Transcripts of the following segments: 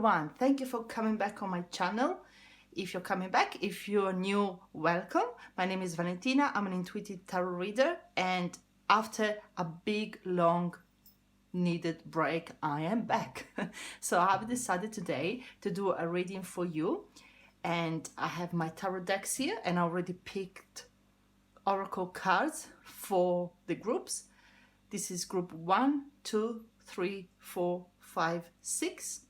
one, thank you for coming back on my channel. If you're coming back, if you're new, welcome. My name is Valentina. I'm an intuitive tarot reader, and after a big, long, needed break, I am back. So I have decided today to do a reading for you, and I have my tarot decks here, and I already picked oracle cards for the groups. This is group 1, 2, 3, 4, 5, 6.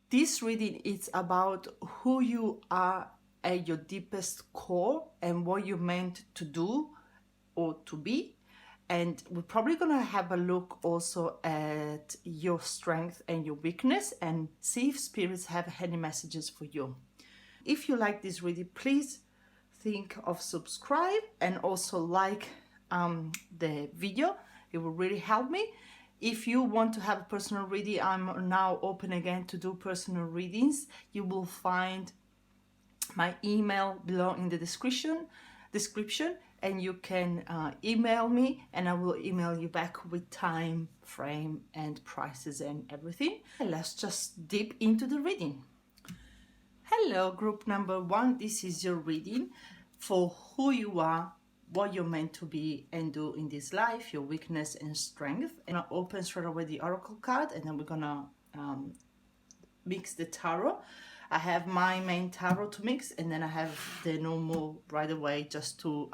This reading is about who you are at your deepest core and what you're meant to do or to be. And we're probably going to have a look also at your strength and your weakness and see if spirits have any messages for you. If you like this reading, please think of subscribe and also like the video. It will really help me. If you want to have a personal reading, I'm now open again to do personal readings. You will find my email below in the description, and you can email me, and I will email you back with time frame and prices and everything. And let's just dip into the reading. Hello, group number 1. This is your reading for who you are, what you're meant to be and do in this life, your weakness and strength. And I'll open straight away the oracle card, and then we're gonna mix the tarot. I have my main tarot to mix, and then I have the normal right away just to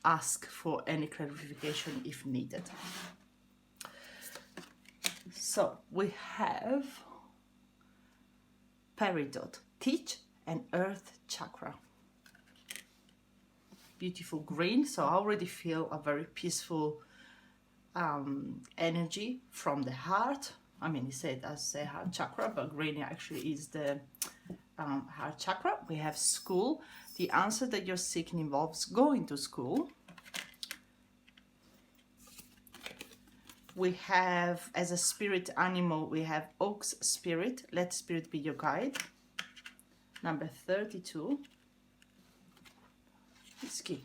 ask for any clarification if needed. So we have Peridot, teach and earth chakra. Beautiful green, so I already feel a very peaceful energy from the heart. I mean, it said as a heart chakra, but green actually is the heart chakra. We have school. The answer that you're seeking involves going to school. We have, as a spirit animal, we have ox spirit. Let spirit be your guide. Number 32. Whiskey.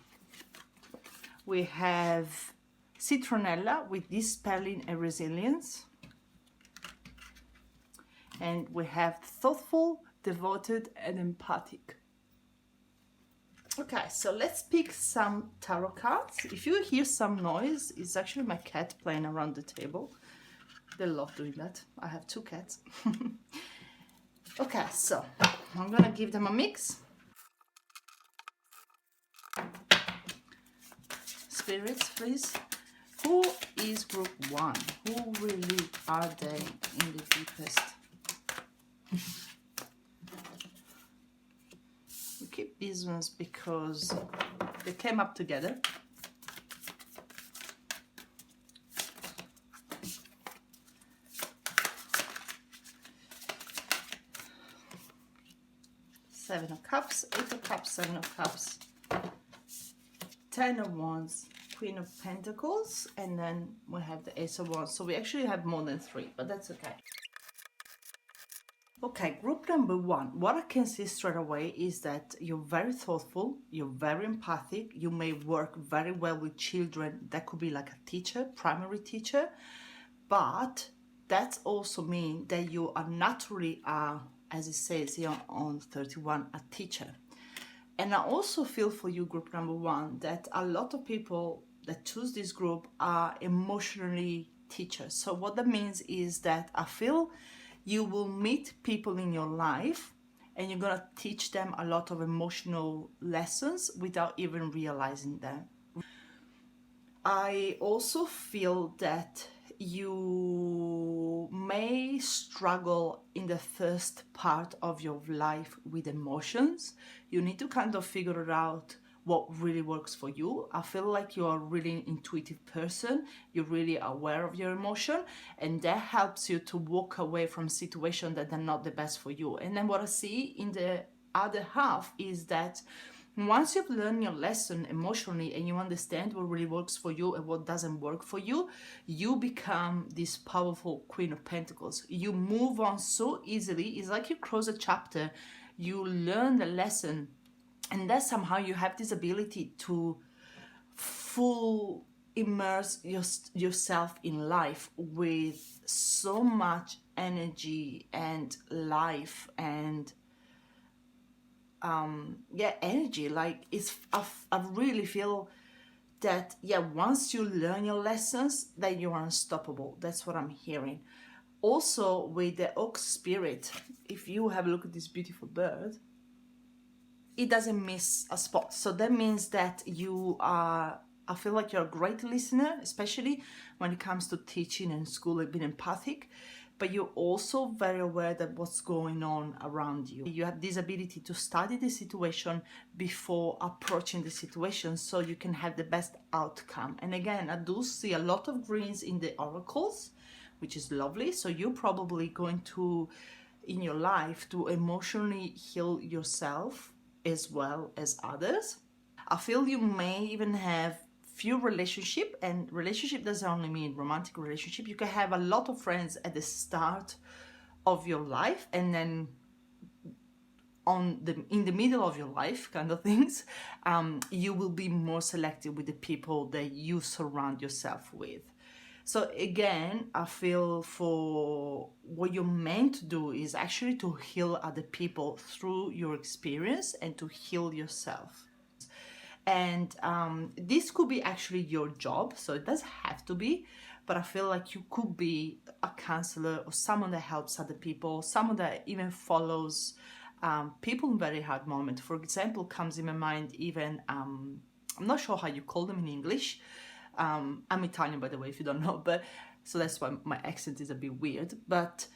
We have citronella with dispelling and resilience. And we have thoughtful, devoted, and empathic. Okay, so let's pick some tarot cards. If you hear some noise, it's actually my cat playing around the table. They love doing that. I have 2 cats. Okay, so I'm gonna give them a mix. Spirits, please. Who is group 1? Who really are they in the deepest? We keep these ones because they came up together. Seven of Cups, 8 of Cups, 7 of Cups, 10 of Wands, Queen of Pentacles, and then we have the Ace of Wands. So we actually have more than 3, but that's okay. Okay, group number 1. What I can see straight away is that you're very thoughtful, you're very empathic, you may work very well with children. That could be like a teacher, primary teacher, but that also means that you are naturally, as it says here on 31, a teacher. And I also feel for you, group number 1, that a lot of people that choose this group are emotionally teachers. So what that means is that I feel you will meet people in your life and you're gonna teach them a lot of emotional lessons without even realizing them. I also feel that you may struggle in the first part of your life with emotions. You need to kind of figure it out what really works for you. I feel like you're a really intuitive person. You're really aware of your emotion, and that helps you to walk away from situations that are not the best for you. And then what I see in the other half is that once you've learned your lesson emotionally and you understand what really works for you and what doesn't work for you, you become this powerful Queen of Pentacles. You move on so easily. It's like you close a chapter, you learn the lesson, and that somehow you have this ability to full immerse yourself in life with so much energy and life and yeah, energy. Like I really feel that, yeah, once you learn your lessons, that you're unstoppable. That's what I'm hearing. Also with the oak spirit, if you have a look at this beautiful bird, it doesn't miss a spot. So that means that you are, I feel like you're a great listener, especially when it comes to teaching and school and being empathic, but you're also very aware that what's going on around you. You have this ability to study the situation before approaching the situation so you can have the best outcome. And again, I do see a lot of greens in the oracles, which is lovely. So you're probably going to, in your life, to emotionally heal yourself as well as others. I feel you may even have few relationship, and relationship doesn't only mean romantic relationship. You can have a lot of friends at the start of your life, and then in the middle of your life kind of things, you will be more selective with the people that you surround yourself with. So again, I feel for what you're meant to do is actually to heal other people through your experience and to heal yourself. And this could be actually your job, so it doesn't have to be, but I feel like you could be a counselor or someone that helps other people, someone that even follows people in very hard moments. For example, comes in my mind even, I'm not sure how you call them in English. I'm Italian, by the way, if you don't know, but so that's why my accent is a bit weird. But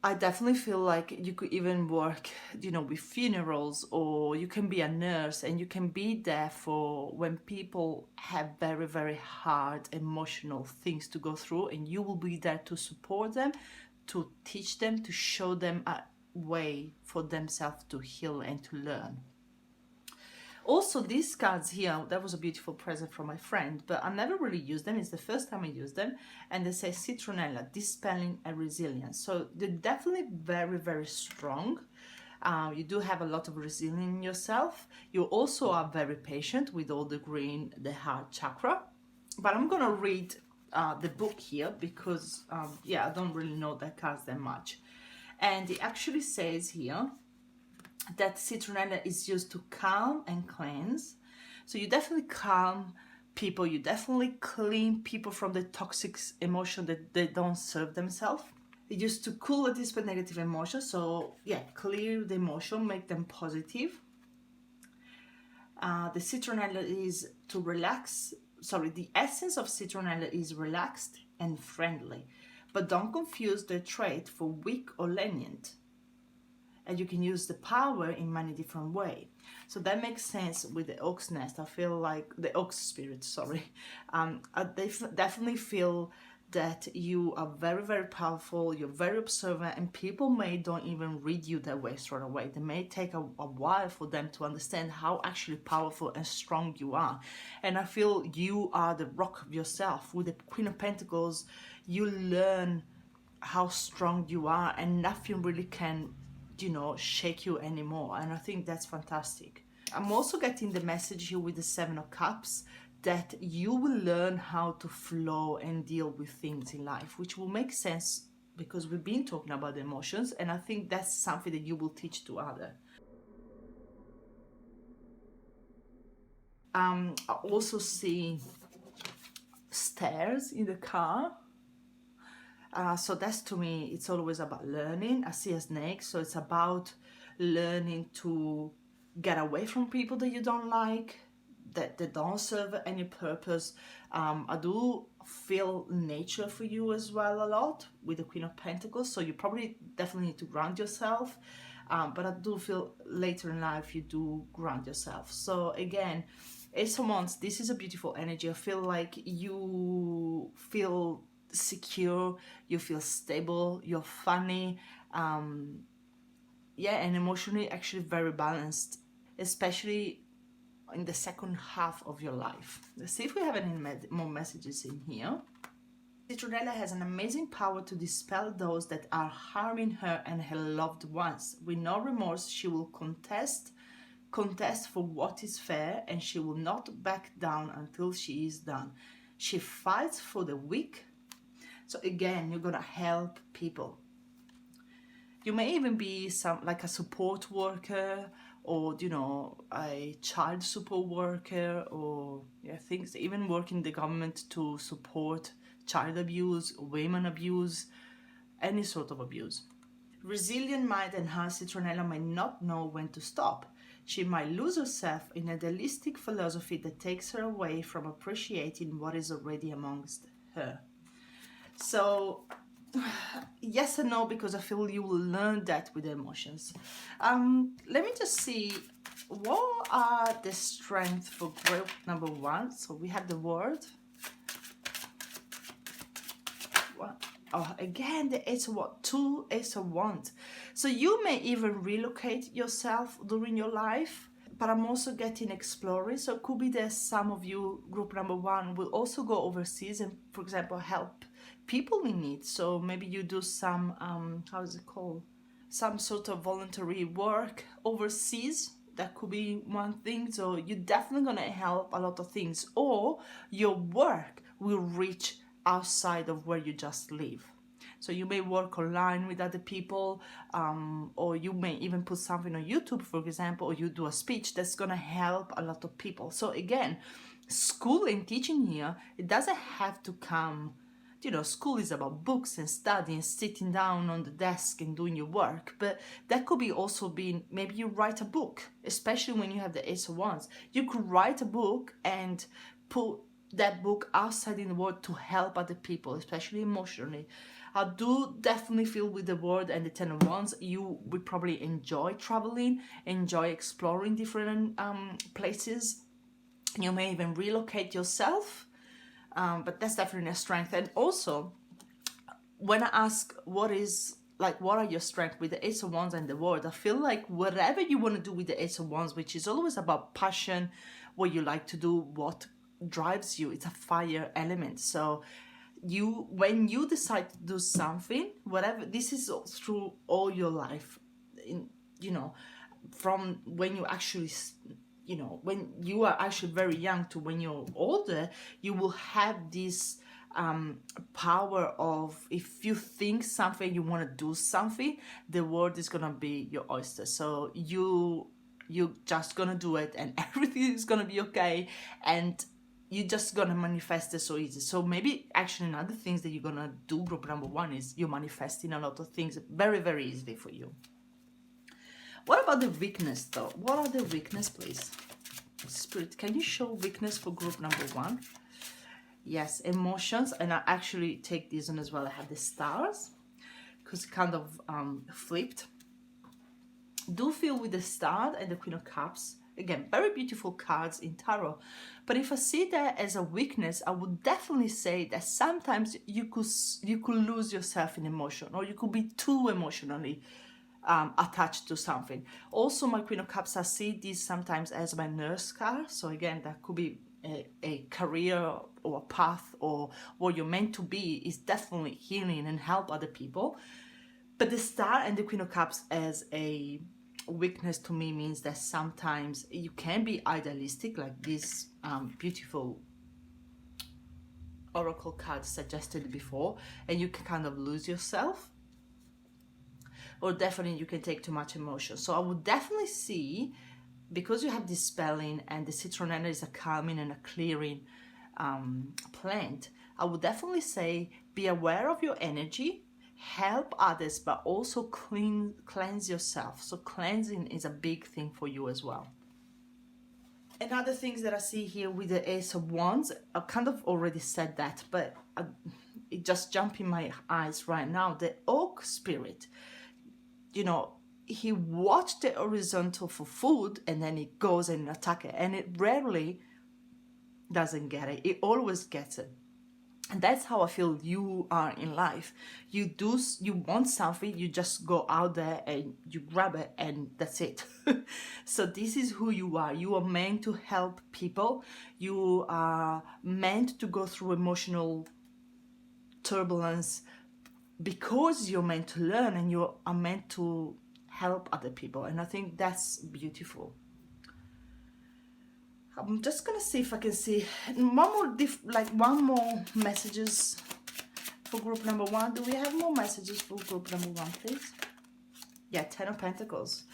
I definitely feel like you could even work, with funerals, or you can be a nurse and you can be there for when people have very, very hard emotional things to go through, and you will be there to support them, to teach them, to show them a way for themselves to heal and to learn. Also, these cards here, that was a beautiful present from my friend, but I never really used them. It's the first time I used them. And they say Citronella, Dispelling and Resilience. So they're definitely very, very strong. You do have a lot of resilience in yourself. You also are very patient with all the green, the heart chakra. But I'm going to read the book here because, yeah, I don't really know that cards that much. And it actually says here that citronella is used to calm and cleanse. So you definitely calm people, you definitely clean people from the toxic emotion that they don't serve themselves. It's used to cool or dispel negative emotions. So yeah, clear the emotion, make them positive. The citronella is to relax. Sorry, the essence of citronella is relaxed and friendly, but don't confuse the trait for weak or lenient. And you can use the power in many different ways. So that makes sense with the oak's nest. I feel like the oak's spirit, sorry. I definitely feel that you are very, very powerful, you're very observant, and people may don't even read you that way straight away. They may take a while for them to understand how actually powerful and strong you are. And I feel you are the rock of yourself. With the Queen of Pentacles, you learn how strong you are, and nothing really can shake you anymore. And I think that's fantastic. I'm also getting the message here with the Seven of Cups that you will learn how to flow and deal with things in life, which will make sense because we've been talking about the emotions, and I think that's something that you will teach to others. I also see stairs in the car. So that's, to me, it's always about learning. I see a snake, so it's about learning to get away from people that you don't like, that they don't serve any purpose. I do feel nature for you as well a lot with the Queen of Pentacles, so you probably definitely need to ground yourself. But I do feel later in life you do ground yourself. So again, Ace of Wands, this is a beautiful energy. I feel like you feel secure, you feel stable, you're funny, yeah, and emotionally actually very balanced, especially in the second half of your life. Let's see if we have any more messages in here. Citronella has an amazing power to dispel those that are harming her and her loved ones. With no remorse, she will contest contests for what is fair, and she will not back down until she is done. She fights for the weak. So again, you're gonna help people. You may even be like a support worker, or a child support worker, or things, even work in the government to support child abuse, women abuse, any sort of abuse. Resilient mind and her citronella might not know when to stop. She might lose herself in a idealistic philosophy that takes her away from appreciating what is already amongst her. So yes and no, because I feel you will learn that with the emotions. Let me just see, what are the strengths for group number 1? So we have the word. Oh, again, the Ace of Wands, 2 Ace of Wands. So you may even relocate yourself during your life, but I'm also getting exploring. So it could be that some of you, group number 1, will also go overseas and, for example, help people in need. So maybe you do some, how is it called? Some sort of voluntary work overseas. That could be one thing. So you're definitely going to help a lot of things. Or your work will reach outside of where you just live. So you may work online with other people, or you may even put something on YouTube, for example, or you do a speech that's going to help a lot of people. So again, school and teaching here, it doesn't have to come, school is about books and studying, sitting down on the desk and doing your work, but that could be also being, maybe you write a book, especially when you have the Ace of Wands. You could write a book and put that book outside in the world to help other people, especially emotionally. I do definitely feel with the World and the 10 of Wands, you would probably enjoy traveling, enjoy exploring different places. You may even relocate yourself, but that's definitely a strength. And also, when I ask what are your strengths with the Ace of Wands and the World, I feel like whatever you want to do with the Ace of Wands, which is always about passion, what you like to do, what drives you, it's a fire element. So when you decide to do something, whatever, this is through all your life, from when you actually, when you are actually very young to when you're older, you will have this power of, if you think something, you want to do something, the world is gonna be your oyster. So you're just gonna do it, and everything is gonna be okay, and you're just gonna manifest it so easy. So maybe actually another things that you're gonna do, group number 1, is you're manifesting a lot of things very, very easily for you. What about the weakness though? What are the weakness, please? Spirit, can you show weakness for group number 1? Yes, emotions. And I actually take this one as well. I have the stars, because kind of flipped. Do feel with the star and the Queen of Cups. Again, very beautiful cards in tarot. But if I see that as a weakness, I would definitely say that sometimes you could lose yourself in emotion, or you could be too emotionally attached to something. Also, my Queen of Cups, I see this sometimes as my nurse card. So again, that could be a career or a path, or what you're meant to be is definitely healing and help other people. But the star and the Queen of Cups as a weakness to me means that sometimes you can be idealistic, like this beautiful oracle card suggested before, and you can kind of lose yourself, or definitely you can take too much emotion. So I would definitely see, because you have this spelling and the citronella is a calming and a clearing plant, I would definitely say be aware of your energy, help others, but also cleanse yourself. So cleansing is a big thing for you as well. And other things that I see here with the Ace of Wands, I kind of already said that, but it just jumped in my eyes right now. The oak spirit, he watched the horizontal for food, and then he goes and attacks it, and it rarely doesn't get it. It always gets it. And that's how I feel you are in life. You want something, you just go out there and you grab it, and that's it. So this is who you are. You are meant to help people. You are meant to go through emotional turbulence, because you're meant to learn, and you are meant to help other people. And I think that's beautiful. I'm just gonna see if I can see one more messages for group number 1. Do we have more messages for group number 1, please? Yeah, 10 of Pentacles.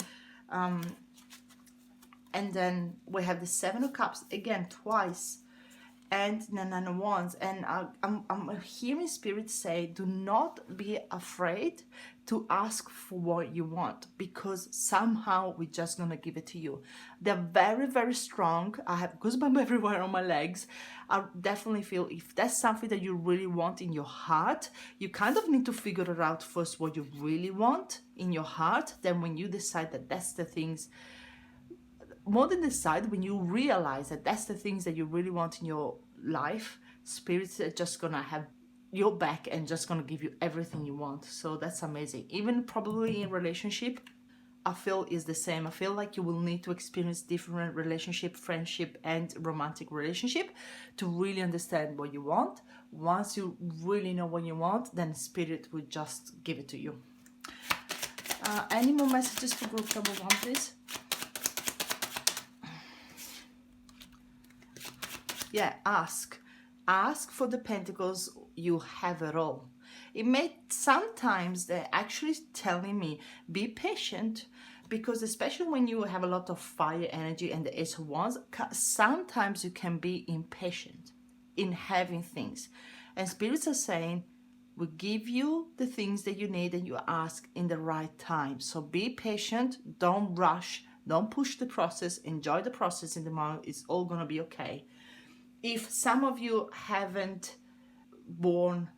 And then we have the 7 of Cups again twice, and the 9 of Wands. And I'm hearing Spirit say, do not be afraid to ask for what you want, because somehow we're just gonna give it to you. They're very, very strong. I have goosebumps everywhere on my legs. I definitely feel if that's something that you really want in your heart, you kind of need to figure it out first what you really want in your heart. Then when you decide that that's the things, more than decide, when you realize that that's the things that you really want in your life, spirits are just gonna have your back and just gonna give you everything you want. So that's amazing. Even probably in relationship, I feel is the same. I feel like you will need to experience different relationship, friendship, and romantic relationship to really understand what you want. Once you really know what you want, then spirit will just give it to you. Any more messages for group number 1, please? Yeah, ask for the pentacles. You have it all. It may sometimes they're actually telling me be patient, because especially when you have a lot of fire energy and the Ace of Wands, sometimes you can be impatient in having things, and spirits are saying we give you the things that you need and you ask in the right time. So be patient, don't rush, don't push the process, enjoy the process in the moment. It's all gonna be okay. If some of you haven't born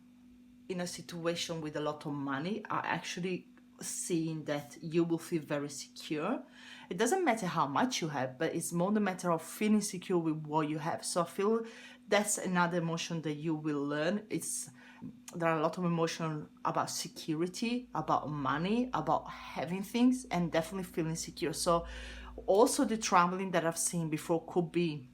in a situation with a lot of money, are actually seeing that you will feel very secure. It doesn't matter how much you have, but it's more the matter of feeling secure with what you have. So I feel that's another emotion that you will learn. There are a lot of emotion about security, about money, about having things, and definitely feeling secure. So also the traveling that I've seen before could be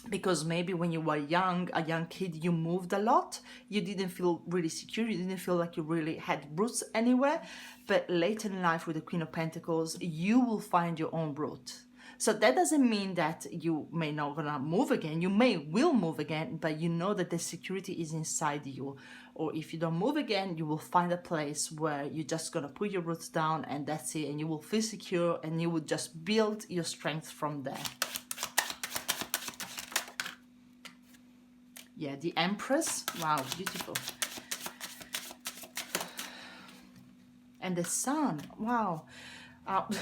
because maybe when you were a young kid, you moved a lot, you didn't feel really secure, you didn't feel like you really had roots anywhere. But later in life with the Queen of Pentacles, you will find your own root. So that doesn't mean that you may not gonna move again. You will move again, but you know that the security is inside you. Or if you don't move again, you will find a place where you're just gonna put your roots down and that's it, and you will feel secure and you will just build your strength from there. Yeah, the Empress. Wow, beautiful. And the Sun. Wow.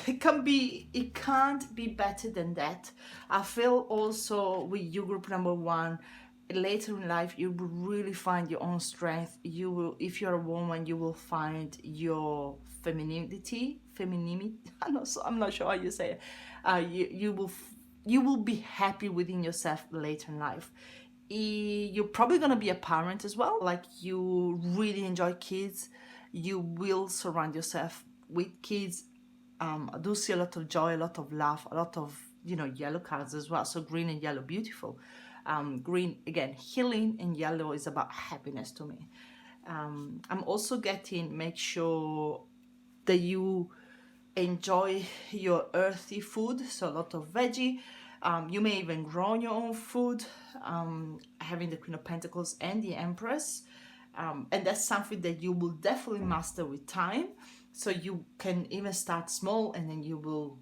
It can't be better than that. I feel also with you, group number 1, later in life, you will really find your own strength. You will, if you're a woman, you will find your femininity. I'm not sure how you say it. You will be happy within yourself later in life. You're probably going to be a parent as well. Like, you really enjoy kids, you will surround yourself with kids. I do see a lot of joy, a lot of love, a lot of, yellow cards as well. So green and yellow, beautiful. Green, again, healing, and yellow is about happiness to me. I'm also getting, make sure that you enjoy your earthy food, so a lot of veggie. You may even grow your own food, having the Queen of Pentacles and the Empress. And that's something that you will definitely master with time. So you can even start small, and then you will,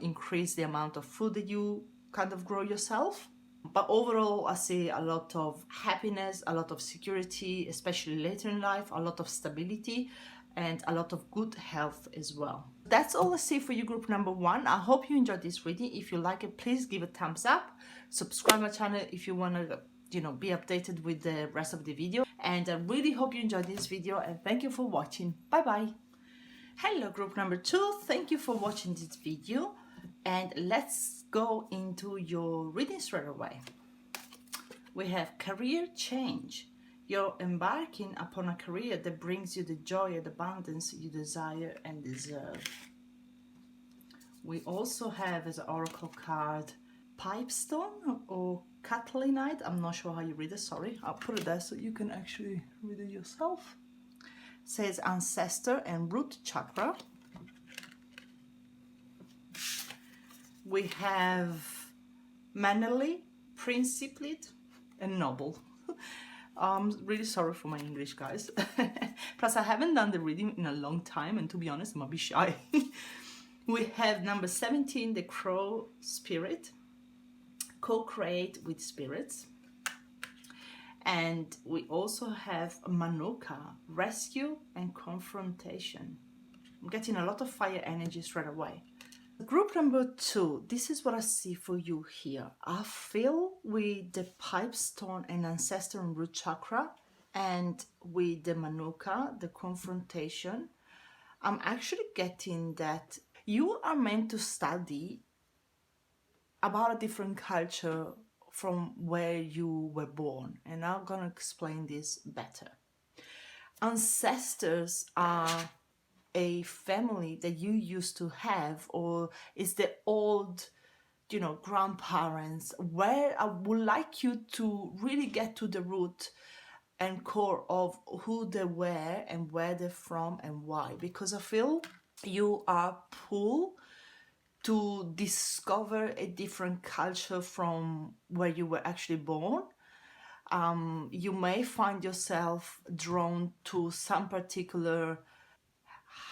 increase the amount of food that you kind of grow yourself. But overall, I see a lot of happiness, a lot of security, especially later in life, a lot of stability, and a lot of good health as well. That's all I see for you, group number 1. I hope you enjoyed this reading. If you like it, please give a thumbs up. Subscribe my channel if you want to, be updated with the rest of the video. And I really hope you enjoyed this video, and thank you for watching. Bye bye. Hello, group number 2. Thank you for watching this video, and let's go into your reading straight away. We have career change. You're embarking upon a career that brings you the joy and abundance you desire and deserve. We also have as an oracle card Pipestone or Catalinite. I'm not sure how you read it, sorry. I'll put it there so you can actually read it yourself. It says Ancestor and Root Chakra. We have mannerly, principled, and noble. I'm really sorry for my English, guys. Plus, I haven't done the reading in a long time, and to be honest, I'm a bit shy. We have number 17, the Crow Spirit. Co-create with spirits. And we also have Manuka, rescue and confrontation. I'm getting a lot of fire energy straight away. Group number 2, this is what I see for you here. I feel with the pipestone and ancestor and root chakra, and with the Manuka, the confrontation, I'm actually getting that you are meant to study about a different culture from where you were born, and I'm gonna explain this better. Ancestors are a family that you used to have, or is the old, you know, grandparents, where I would like you to really get to the root and core of who they were and where they're from and why, because I feel you are pulled to discover a different culture from where you were actually born. You may find yourself drawn to some particular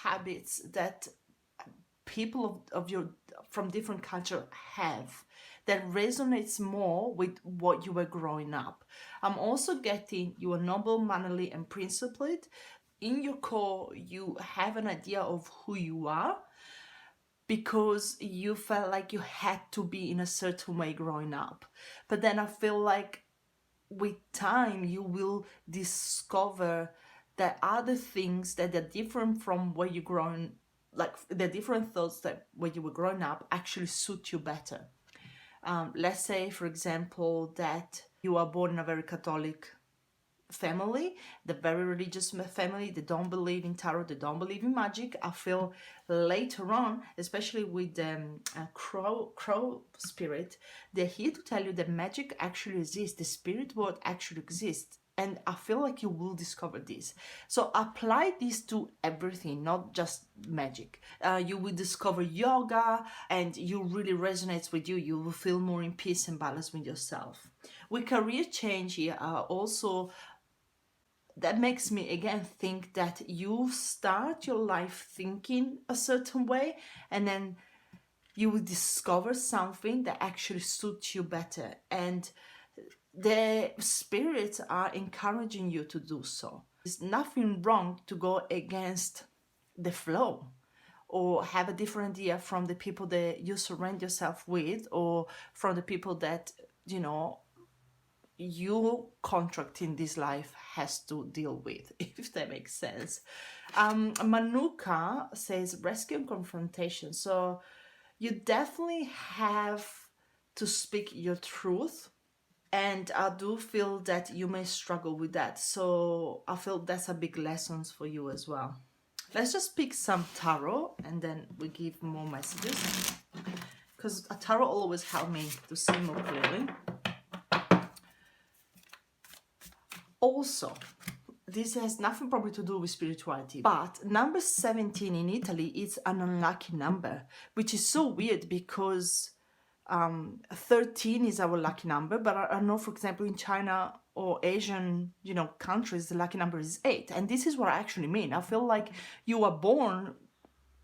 habits that people of your from different culture have, that resonates more with what you were growing up. I'm also getting you are noble, mannerly, and principled. In your core, you have an idea of who you are, because you felt like you had to be in a certain way growing up. But then I feel like with time you will discover that other things that are different from where you grown, like the different thoughts that when you were growing up actually suit you better. Let's say, for example, that you are born in a very Catholic family, the very religious family, they don't believe in tarot, they don't believe in magic. I feel later on, especially with the crow spirit, they're here to tell you that magic actually exists, the spirit world actually exists, and I feel like you will discover this. So apply this to everything, not just magic. You will discover yoga, and you really resonates with you. You will feel more in peace and balance with yourself. With career change here, also that makes me again think that you start your life thinking a certain way, and then you will discover something that actually suits you better, and the spirits are encouraging you to do so. There's nothing wrong to go against the flow or have a different idea from the people that you surround yourself with, or from the people that, you know, your contract in this life has to deal with, if that makes sense. Manuka says rescue and confrontation. So you definitely have to speak your truth, and I do feel that you may struggle with that. So I feel that's a big lesson for you as well. Let's just pick some tarot and then we give more messages, because a tarot always helps me to see more clearly. Also, this has nothing probably to do with spirituality, but number 17 in Italy is an unlucky number, which is so weird because 13 is our lucky number, but I know, for example, in China or Asian, you know, countries, the lucky number is 8. And this is what I actually mean. I feel like you are born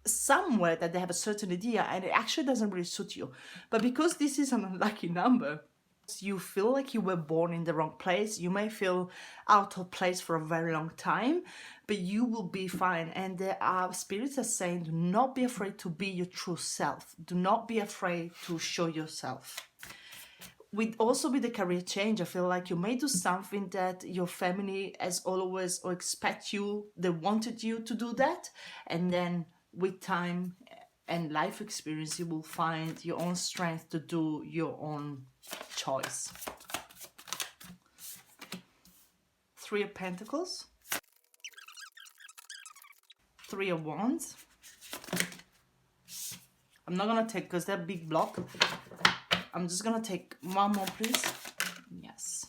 somewhere that they have a certain idea and it actually doesn't really suit you. But because this is an unlucky number, you feel like you were born in the wrong place. You may feel out of place for a very long time, but you will be fine. And there are spirits are saying, do not be afraid to be your true self. Do not be afraid to show yourself. With the career change, I feel like you may do something that your family has always or expect you, they wanted you to do that. And then with time and life experience, you will find your own strength to do your own choice. 3 of Pentacles, 3 of Wands. I'm not gonna take, because they're big block. I'm just gonna take one more, please. Yes.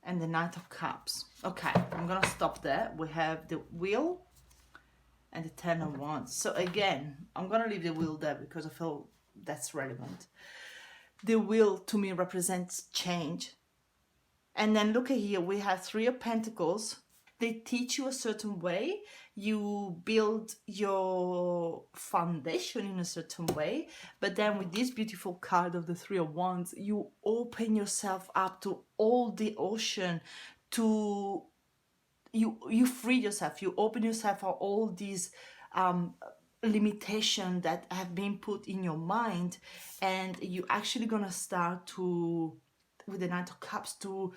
And the Knight of Cups. Okay, I'm gonna stop there. We have the Wheel and the 10 of Wands. So again, I'm gonna leave the Wheel there because I feel that's relevant. The wheel to me represents change. And then look at here, we have Three of Pentacles. They teach you a certain way. You build your foundation in a certain way. But then with this beautiful card of the Three of Wands, you open yourself up to all the ocean, to you free yourself, you open yourself for all these limitation that have been put in your mind, and you actually gonna start to, with the Knight of Cups, to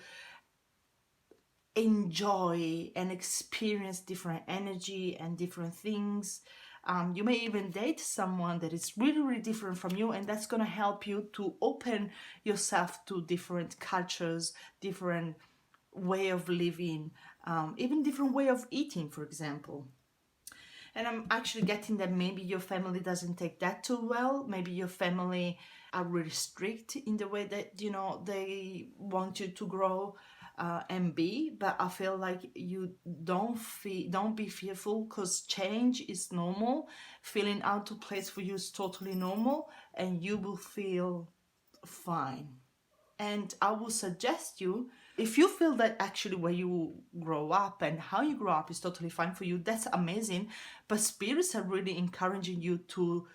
enjoy and experience different energy and different things. You may even date someone that is really, really different from you, and that's gonna help you to open yourself to different cultures, different way of living, even different way of eating, for example. And I'm actually getting that maybe your family doesn't take that too well. Maybe your family are really strict in the way that, you know, they want you to grow and be. But I feel like you don't be fearful, because change is normal. Feeling out of place for you is totally normal, and you will feel fine. And I will suggest you, if you feel that actually where you grow up and how you grow up is totally fine for you, that's amazing. But spirits are really encouraging you to,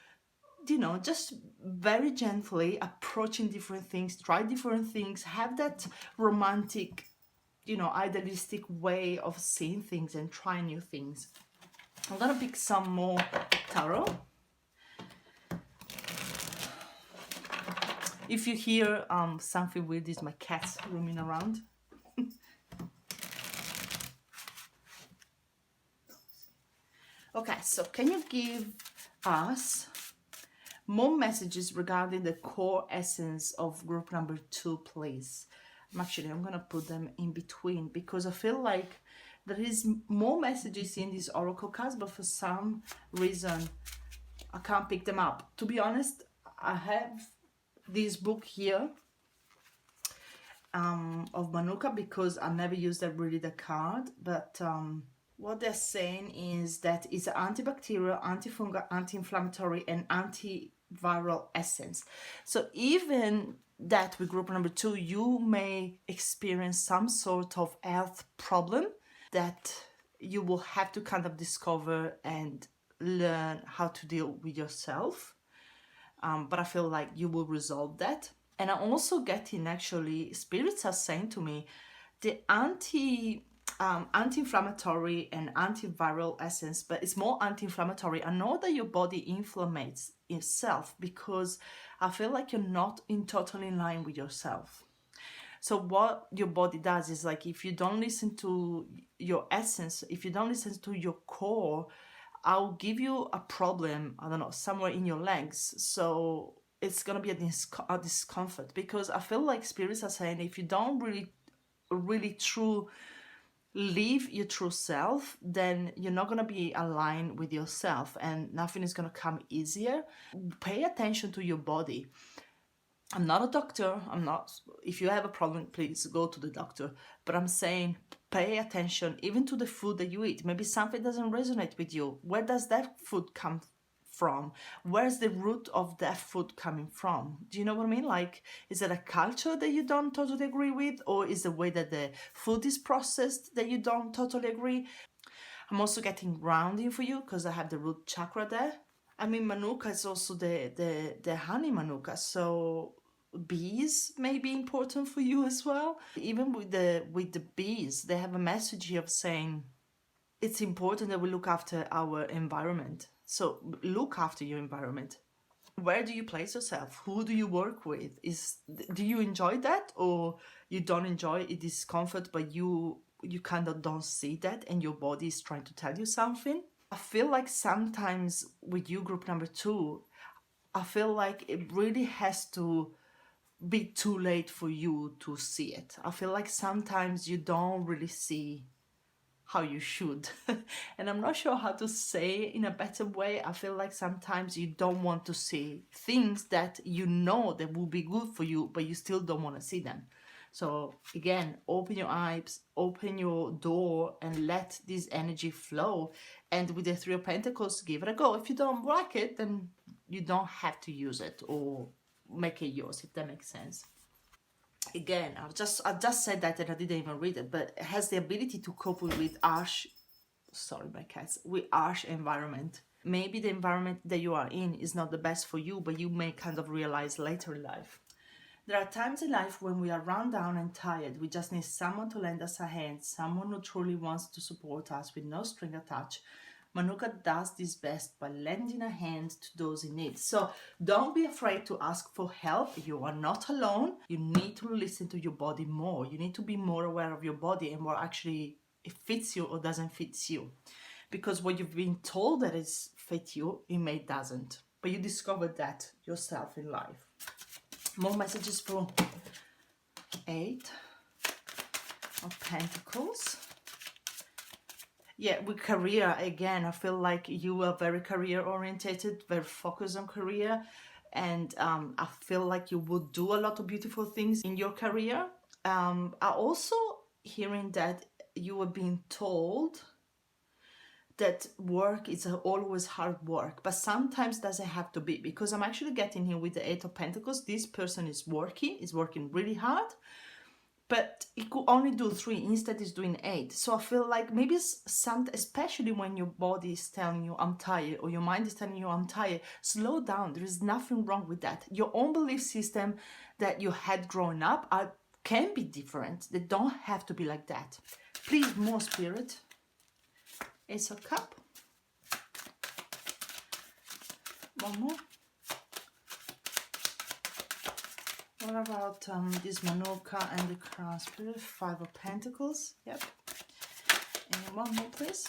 you know, just very gently approaching different things, try different things, have that romantic, you know, idealistic way of seeing things and trying new things. I'm gonna pick some more tarot. If you hear something weird, is my cats roaming around. Okay, so can you give us more messages regarding the core essence of group number 2, please? I'm gonna put them in between, because I feel like there is more messages in these oracle cards, but for some reason I can't pick them up. To be honest, I have this book here of Manuka, because I never used that really the card, but what they're saying is that it's an antibacterial, antifungal, anti-inflammatory, and antiviral essence. So even that with group number 2, you may experience some sort of health problem that you will have to kind of discover and learn how to deal with yourself. But I feel like you will resolve that. And I'm also getting, actually, spirits are saying to me, the anti-inflammatory and antiviral essence, but it's more anti-inflammatory. I know that your body inflammates itself, because I feel like you're not totally in line with yourself. So what your body does is, like, if you don't listen to your essence, if you don't listen to your core, I'll give you a problem, I don't know, somewhere in your legs. So it's gonna be a discomfort, because I feel like spirits are saying, if you don't really live your true self, then you're not gonna be aligned with yourself, and nothing is gonna come easier. Pay attention to your body. I'm not a doctor. If you have a problem, please go to the doctor. But I'm saying, pay attention even to the food that you eat. Maybe something doesn't resonate with you. Where does that food come from? Where's the root of that food coming from? Do you know what I mean? Like, is it a culture that you don't totally agree with? Or is the way that the food is processed that you don't totally agree? I'm also getting grounding for you, because I have the root chakra there. I mean, Manuka is also the honey Manuka, so bees may be important for you as well. Even with the bees, they have a message here of saying it's important that we look after our environment. So look after your environment. Where do you place yourself? Who do you work with? Do you enjoy that, or you don't enjoy it? Discomfort, but you kind of don't see that, and your body is trying to tell you something. I feel like sometimes with you, group number 2, I feel like it really has to be too late for you to see it. I feel like sometimes you don't really see how you should. And I'm not sure how to say it in a better way. I feel like sometimes you don't want to see things that you know that will be good for you, but you still don't want to see them. So again, open your eyes, open your door, and let this energy flow. And with the Three of Pentacles, give it a go. If you don't like it, then you don't have to use it, or make it yours, if that makes sense. Again, I just said that and I didn't even read it, but it has the ability to cope with harsh, sorry my cats, with harsh environment. Maybe the environment that you are in is not the best for you, but you may kind of realize later in life. There are times in life when we are run down and tired. We just need someone to lend us a hand, someone who truly wants to support us with no string attached. Manuka does this best by lending a hand to those in need. So don't be afraid to ask for help. You are not alone. You need to listen to your body more. You need to be more aware of your body and what actually it fits you or doesn't fit you. Because what you've been told that it fits you, it may doesn't. But you discovered that yourself in life. More messages for 8 of Pentacles. Yeah, with career, again, I feel like you are very career orientated, very focused on career. And I feel like you will do a lot of beautiful things in your career. I also hearing that you were being told that work is always hard work, but sometimes doesn't have to be, because I'm actually getting here with the 8 of Pentacles. This person is working really hard, but it could only do 3, instead is doing 8. So I feel like maybe especially when your body is telling you I'm tired, or your mind is telling you I'm tired, slow down. There is nothing wrong with that. Your own belief system that you had growing up can be different. They don't have to be like that. Please, more Spirit. Ace of Cup. One more. What about this Manuka and the Crown Spirit? 5 of Pentacles. Yep. And one more, please.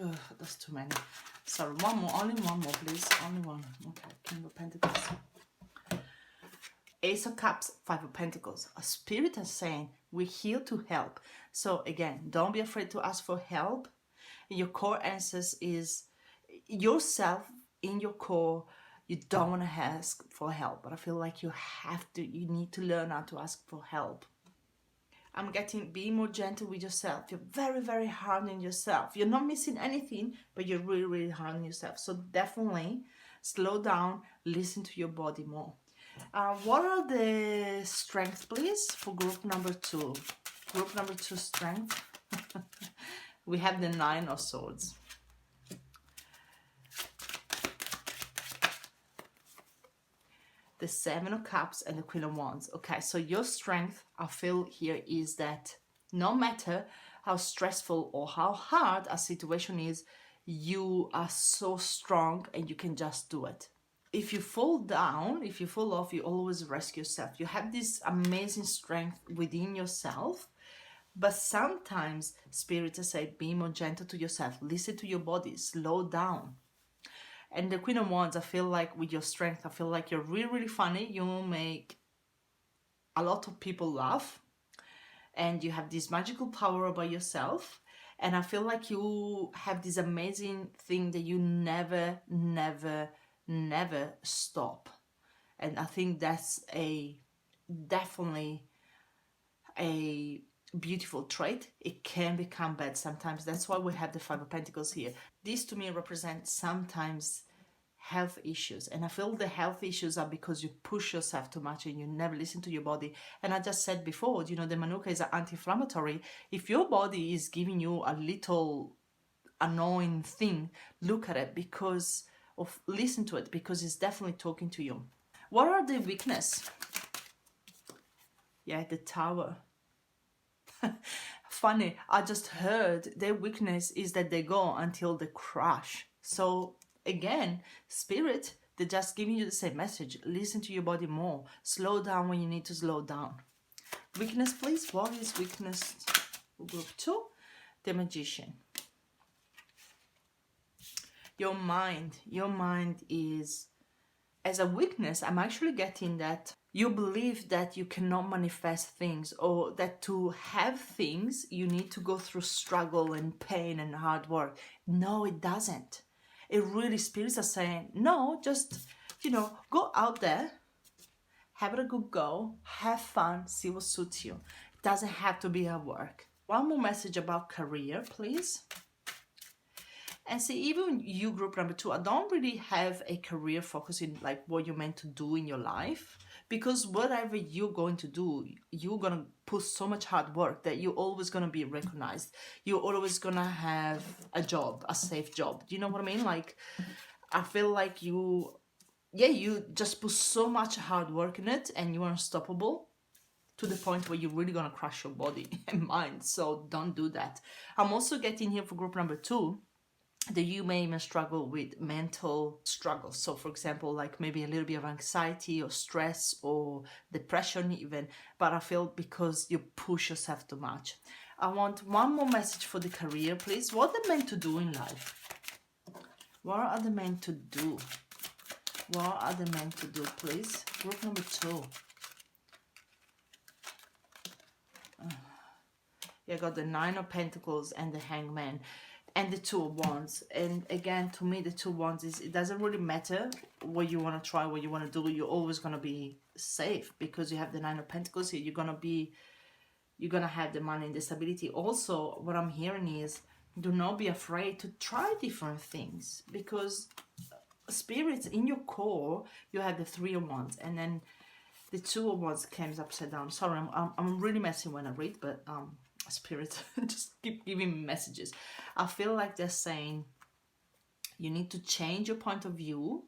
Ugh, that's too many. Sorry, one more. Only one more, please. Only one. Okay, King of Pentacles. Ace of Cups, 5 of Pentacles. A Spirit is saying we're here to help. So again, don't be afraid to ask for help. Your core answers is yourself. In your core, you don't want to ask for help, but I feel like you need to learn how to ask for help. I'm getting, be more gentle with yourself. You're very, very hard on yourself. You're not missing anything, but you're really, really hard on yourself. So definitely slow down, listen to your body more. What are the strengths, please, for group number 2? Group number 2 strength. We have the 9 of Swords. The 7 of Cups and the Queen of Wands. Okay, so your strength, I feel here, is that no matter how stressful or how hard a situation is, you are so strong and you can just do it. If you fall down, if you fall off, you always rescue yourself. You have this amazing strength within yourself, but sometimes Spirit say, be more gentle to yourself. Listen to your body, slow down. And the Queen of Wands, I feel like with your strength, I feel like you're really, really funny. You make a lot of people laugh. And you have this magical power about yourself. And I feel like you have this amazing thing that you never, never, never stop. And I think that's definitely a beautiful trait. It can become bad sometimes. That's why we have the 5 of Pentacles here. This to me represents sometimes health issues, and I feel the health issues are because you push yourself too much and you never listen to your body. And I just said before, you know, the Manuka is an anti-inflammatory. If your body is giving you a little annoying thing, look at it, because of listen to it, because it's definitely talking to you. What are the weakness? Yeah, the Tower. Funny, I just heard their weakness is that they go until they crash. So again, Spirit, they're just giving you the same message. Listen to your body more. Slow down when you need to slow down. Weakness, please. What is weakness? Group 2, the Magician. Your mind is, as a weakness, I'm actually getting that you believe that you cannot manifest things, or that to have things, you need to go through struggle and pain and hard work. No, it doesn't. It really, Spirits are saying, no, just, you know, go out there, have it a good go, have fun, see what suits you. It doesn't have to be at work. One more message about career, please. And see, even you, group number 2, I don't really have a career focus in like what you're meant to do in your life, because whatever you're going to do, you're gonna put so much hard work that you're always gonna be recognized. You're always gonna have a job, a safe job. Do you know what I mean? Like, I feel like you just put so much hard work in it, and you're unstoppable to the point where you're really gonna crush your body and mind. So don't do that. I'm also getting here for group number 2 that you may even struggle with mental struggles. So for example, like maybe a little bit of anxiety or stress or depression even, but I feel because you push yourself too much. I want one more message for the career, please. What are they meant to do in life? What are they meant to do? What are they meant to do, please? Group number 2. You got the 9 of Pentacles and the Hangman and the 2 of Wands. And again, to me, the 2 of Wands is, it doesn't really matter what you want to try, what you want to do. You're always going to be safe because you have the 9 of Pentacles here. You're going to have the money and the stability. Also, what I'm hearing is, do not be afraid to try different things, because spirits in your core, you have the 3 of Wands, and then the 2 of Wands comes upside down. Sorry, I'm really messy when I read, but spirits just keep giving me messages. I feel like they're saying you need to change your point of view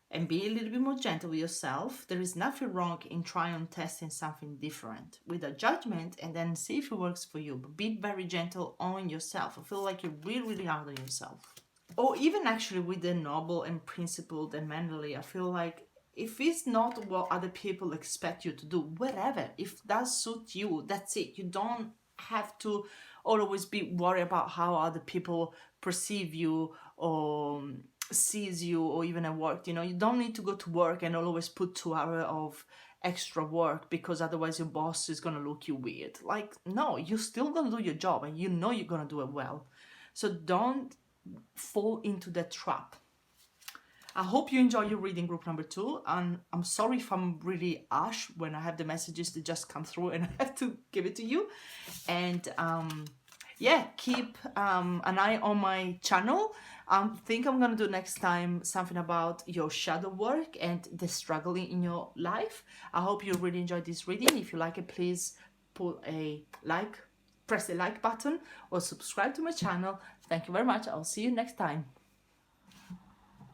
and be a little bit more gentle with yourself. There is nothing wrong in trying and testing something different with a judgment, and then see if it works for you. But be very gentle on yourself. I feel like you're really, really hard on yourself. Or even actually with the noble and principled and manly, I feel like if it's not what other people expect you to do, whatever, if that suits you, that's it. You don't have to always be worried about how other people perceive you or sees you, or even at work. You know, you don't need to go to work and always put 2 hours of extra work, because otherwise your boss is going to look you weird. Like, no, you're still going to do your job, and you know you're going to do it well. So don't fall into that trap. I hope you enjoy your reading, group number 2, and I'm sorry if I'm really harsh when I have the messages that just come through and I have to give it to you. And yeah, keep an eye on my channel. I think I'm gonna do next time something about your shadow work and the struggling in your life. I hope you really enjoyed this reading. If you like it, please put a like, press the like button, or subscribe to my channel. Thank you very much. I'll see you next time.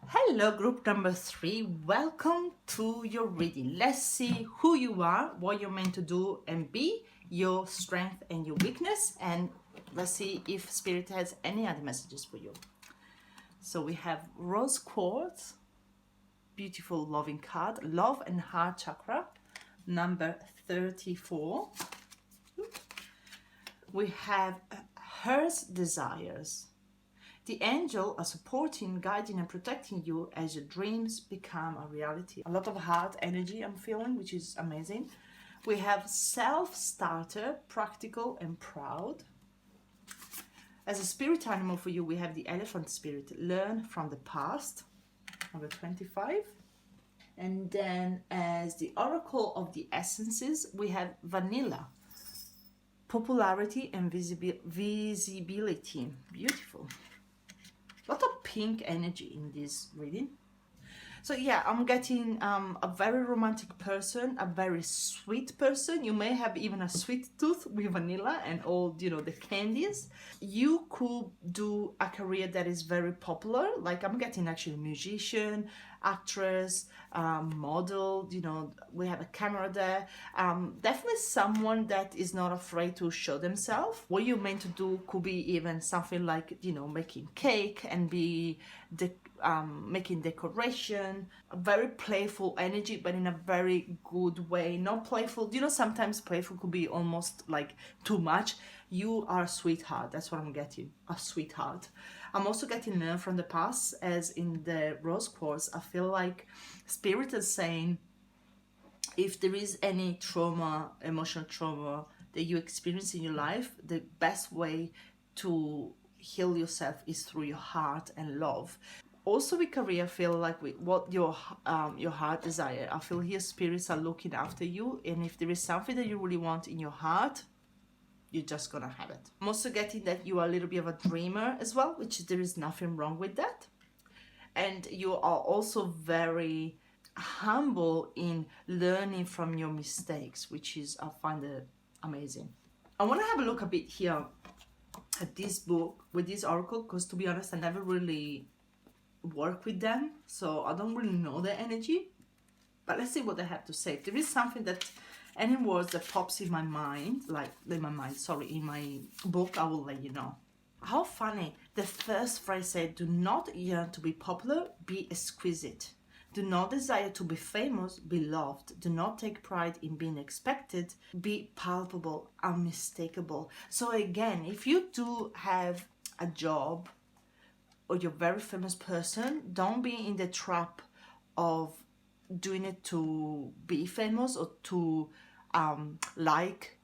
Hello, group number 3. Welcome to your reading. Let's see who you are, what you're meant to do and be, your strength and your weakness, and let's see if Spirit has any other messages for you. So we have Rose Quartz, beautiful loving card, Love and Heart Chakra, number 34. We have Heart's Desires. The angel are supporting, guiding and protecting you as your dreams become a reality. A lot of heart energy I'm feeling, which is amazing. We have Self-Starter, Practical and Proud. As a spirit animal for you, we have the Elephant Spirit, Learn from the Past, number 25. And then as the Oracle of the Essences, we have Vanilla, Popularity and Visibility. Beautiful. A lot of pink energy in this reading. So yeah, I'm getting a very romantic person, a very sweet person. You may have even a sweet tooth with vanilla and all, you know, the candies. You could do a career that is very popular. Like I'm getting actually musician, actress, model, you know, we have a camera there. Definitely someone that is not afraid to show themselves. What you're meant to do could be even something like, you know, making cake and be making decoration, a very playful energy, but in a very good way. Not playful, you know, sometimes playful could be almost like too much. You are a sweetheart. That's what I'm getting, a sweetheart. I'm also getting Learn from the Past, as in the Rose Quartz. I feel like Spirit is saying if there is any trauma, emotional trauma that you experience in your life, the best way to heal yourself is through your heart and love. Also with career, I feel like with what your heart desire, I feel here spirits are looking after you, and if there is something that you really want in your heart, you're just gonna have it. I'm also getting that you are a little bit of a dreamer as well, which there is nothing wrong with that. And you are also very humble in learning from your mistakes, which is, I find it amazing. I want to have a look a bit here at this book with this oracle, because to be honest, I never really work with them, so I don't really know their energy. But let's see what they have to say. If there is something that, any words that pops in my mind, in my book, I will let you know. How funny. The first phrase said, do not yearn to be popular, be exquisite. Do not desire to be famous, be loved. Do not take pride in being expected, be palpable, unmistakable. So again, if you do have a job or you're a very famous person, don't be in the trap of doing it to be famous or to like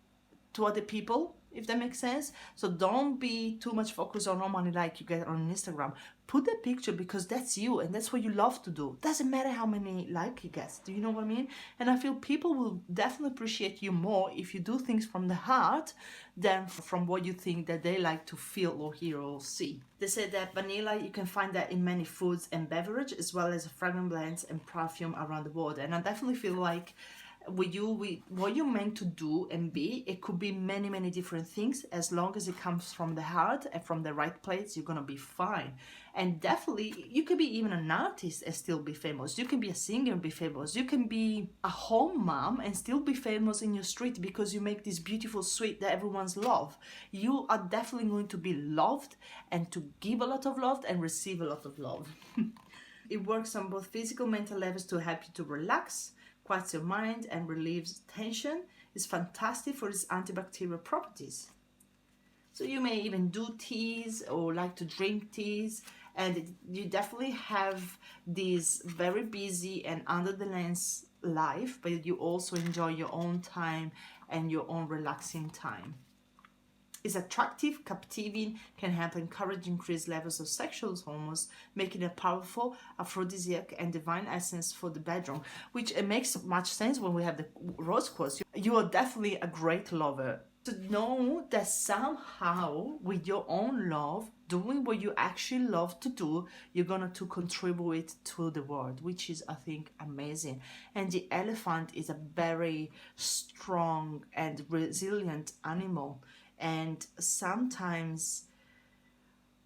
to other people, if that makes sense. So don't be too much focused on how many likes you get on Instagram. Put the picture because that's you and that's what you love to do. Doesn't matter how many likes you get. Do you know what I mean? And I feel people will definitely appreciate you more if you do things from the heart than from what you think that they like to feel or hear or see. They said that vanilla, you can find that in many foods and beverage, as well as fragrance blends and perfume around the world. And I definitely feel like with what you're meant to do and be, it could be many different things. As long as it comes from the heart and from the right place, you're gonna be fine. And definitely you can be even an artist and still be famous. You can be a singer and be famous. You can be a home mom and still be famous in your street because you make this beautiful sweet that everyone's love. You are definitely going to be loved and to give a lot of love and receive a lot of love. It works on both physical and mental levels to help you to relax, quiets your mind and relieves tension. Is fantastic for its antibacterial properties. So you may even do teas or like to drink teas, and you definitely have this very busy and under the lens life, but you also enjoy your own time and your own relaxing time. Is attractive, captivating, can help encourage increased levels of sexual hormones, making a powerful aphrodisiac and divine essence for the bedroom, which it makes much sense when we have the rose quartz. You are definitely a great lover. To know that somehow with your own love, doing what you actually love to do, you're gonna to contribute to the world, which is, I think, amazing. And the elephant is a very strong and resilient animal. And sometimes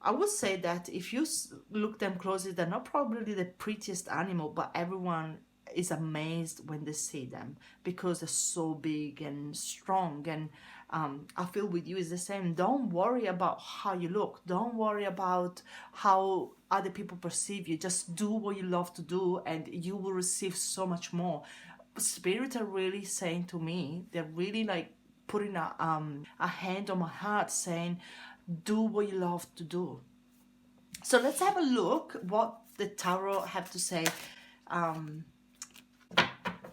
I would say that if you look them closely, they're not probably the prettiest animal, but everyone is amazed when they see them because they're so big and strong. And I feel with you is the same. Don't worry about how you look. Don't worry about how other people perceive you. Just do what you love to do and you will receive so much more. Spirit are really saying to me, they're really like putting a hand on my heart saying, do what you love to do. So let's have a look what the tarot have to say.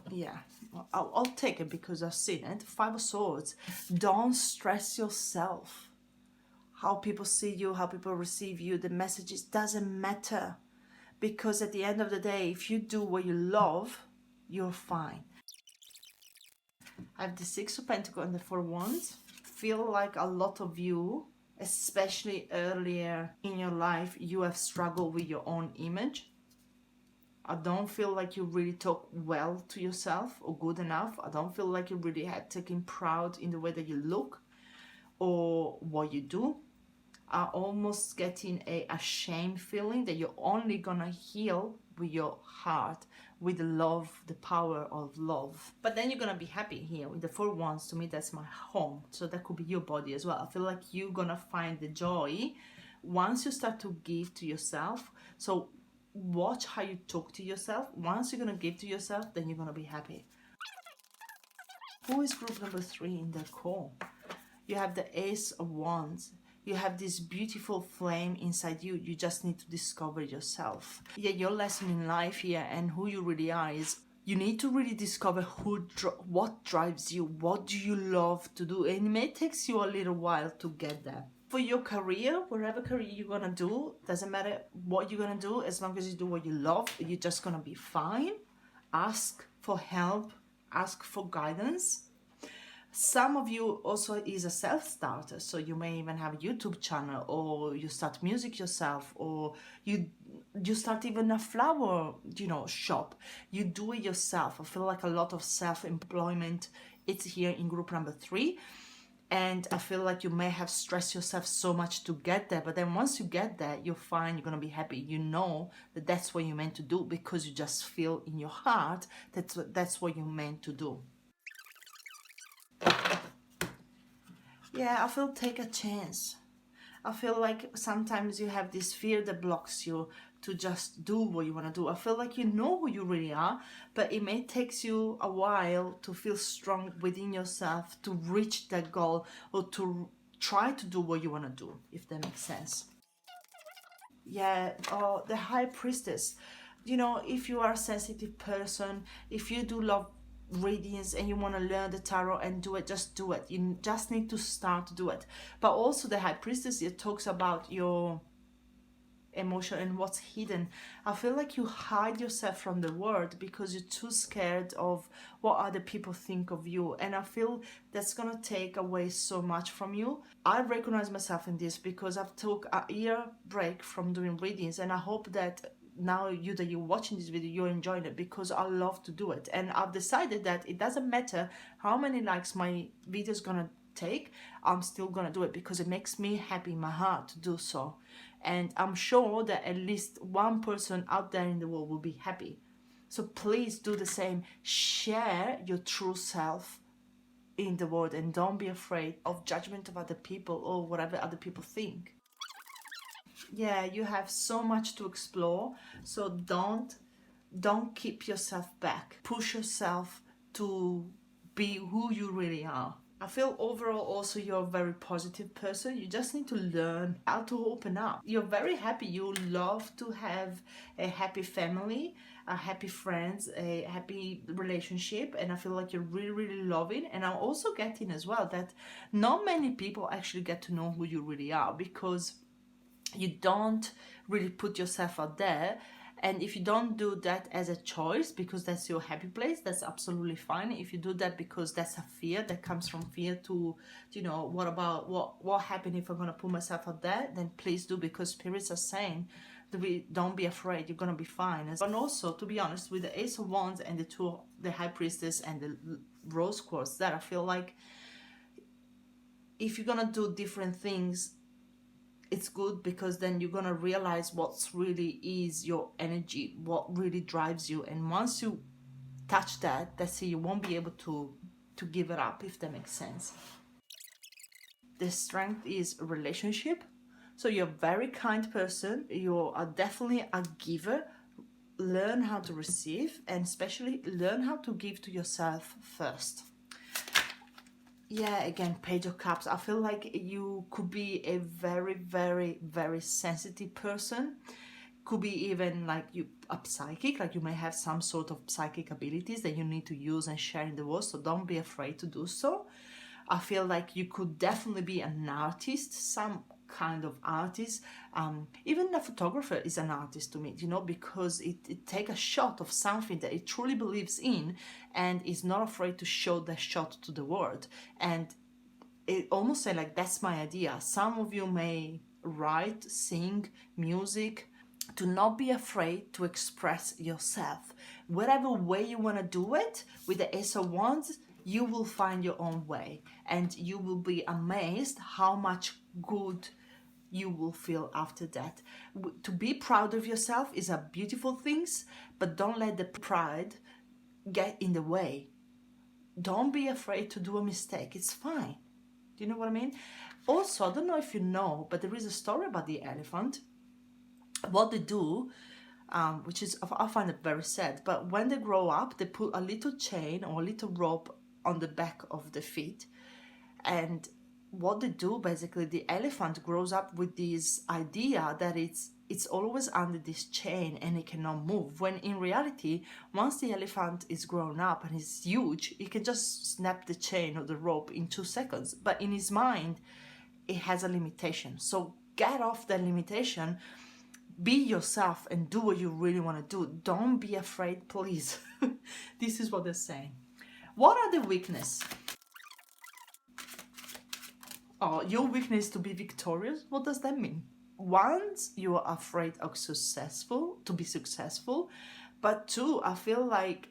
Yeah, I'll take it because I've seen it. 5 of Swords. Don't stress yourself. How people see you, how people receive you, the messages, doesn't matter. Because at the end of the day, if you do what you love, you're fine. I have the 6 of Pentacles and the 4 of Wands. Feel like a lot of you, especially earlier in your life, you have struggled with your own image. I don't feel like you really talk well to yourself or good enough. I don't feel like you really had taken proud in the way that you look or what you do. I'm almost getting a shame feeling that you're only gonna heal with your heart, with the love, the power of love. But then you're gonna be happy here with the 4 Wands. To me, that's my home. So that could be your body as well. I feel like you're gonna find the joy once you start to give to yourself. So watch how you talk to yourself. Once you're gonna give to yourself, then you're gonna be happy. Who is group number 3 in the call? You have the Ace of Wands. You have this beautiful flame inside you. You just need to discover yourself. Yeah, your lesson in life here and who you really are is you need to really discover what drives you. What do you love to do? And it may take you a little while to get there. For your career, whatever career you're gonna do, doesn't matter what you're gonna do, as long as you do what you love, you're just gonna be fine. Ask for help, ask for guidance. Some of you also is a self-starter, so you may even have a YouTube channel, or you start music yourself, or you start even a flower, shop. You do it yourself. I feel like a lot of self-employment, it's here in group number 3. And I feel like you may have stressed yourself so much to get there, but then once you get there, you're fine, you're gonna be happy. You know that that's what you're meant to do, because you just feel in your heart that's what you're meant to do. Yeah, I feel take a chance. I feel like sometimes you have this fear that blocks you to just do what you want to do. I feel like you know who you really are, but it may take you a while to feel strong within yourself to reach that goal, or to try to do what you want to do, if that makes sense. Yeah, the High Priestess. If you are a sensitive person, if you do love readings and you want to learn the tarot and do it, just do it. You just need to start to do it. But also the High Priestess, it talks about your emotion and what's hidden. I feel like you hide yourself from the world because you're too scared of what other people think of you, and I feel that's gonna take away so much from you. I recognize myself in this because I've took a year break from doing readings, and I hope that now that you're watching this video, you're enjoying it, because I love to do it. And I've decided that it doesn't matter how many likes my video is gonna take, I'm still gonna do it because it makes me happy in my heart to do so. And I'm sure that at least one person out there in the world will be happy. So please do the same. Share your true self in the world, and don't be afraid of judgment of other people or whatever other people think. Yeah, you have so much to explore, so don't keep yourself back. Push yourself to be who you really are. I feel overall also you're a very positive person. You just need to learn how to open up. You're very happy. You love to have a happy family, a happy friends, a happy relationship, and I feel like you're really, really loving. And I'm also getting as well that not many people actually get to know who you really are, because you don't really put yourself out there. And if you don't do that as a choice because that's your happy place, that's absolutely fine. If you do that because that's a fear that comes from fear to, what about what happened if I'm gonna put myself out there, then please do, because spirits are saying don't be afraid, you're gonna be fine. And also, to be honest, with the Ace of Wands and the High Priestess and the Rose Quartz, that I feel like if you're gonna do different things, it's good, because then you're gonna realize what's really is your energy, what really drives you, and once you touch that's it. You won't be able to give it up, if that makes sense. The Strength is a relationship, so you're a very kind person. You are definitely a giver. Learn how to receive, and especially learn how to give to yourself first. Yeah, again, Page of Cups. I feel like you could be a very, very, very sensitive person. Could be even like a psychic, like you may have some sort of psychic abilities that you need to use and share in the world, so don't be afraid to do so. I feel like you could definitely be an artist, some kind of artist. Even a photographer is an artist to me, because it take a shot of something that it truly believes in and is not afraid to show that shot to the world. And it almost say like, that's my idea. Some of you may write, sing, music. Do not be afraid to express yourself. Whatever way you want to do it, with the Ace of Wands, you will find your own way, and you will be amazed how much good you will feel after that. To be proud of yourself is a beautiful thing, but don't let the pride get in the way. Don't be afraid to do a mistake. It's fine. Do you know what I mean? Also, I don't know if you know, but there is a story about the elephant. What they do, which is, I find it very sad, but when they grow up, they put a little chain or a little rope on the back of the feet. And what they do, basically, the elephant grows up with this idea that it's always under this chain and it cannot move, when in reality, once the elephant is grown up and is huge, he can just snap the chain or the rope in 2 seconds. But in his mind, it has a limitation. So get off that limitation, be yourself, and do what you really want to do. Don't be afraid, please. This is what they're saying. What are the weaknesses? Oh, your weakness to be victorious. What does that mean? Once you are afraid of to be successful, but two, I feel like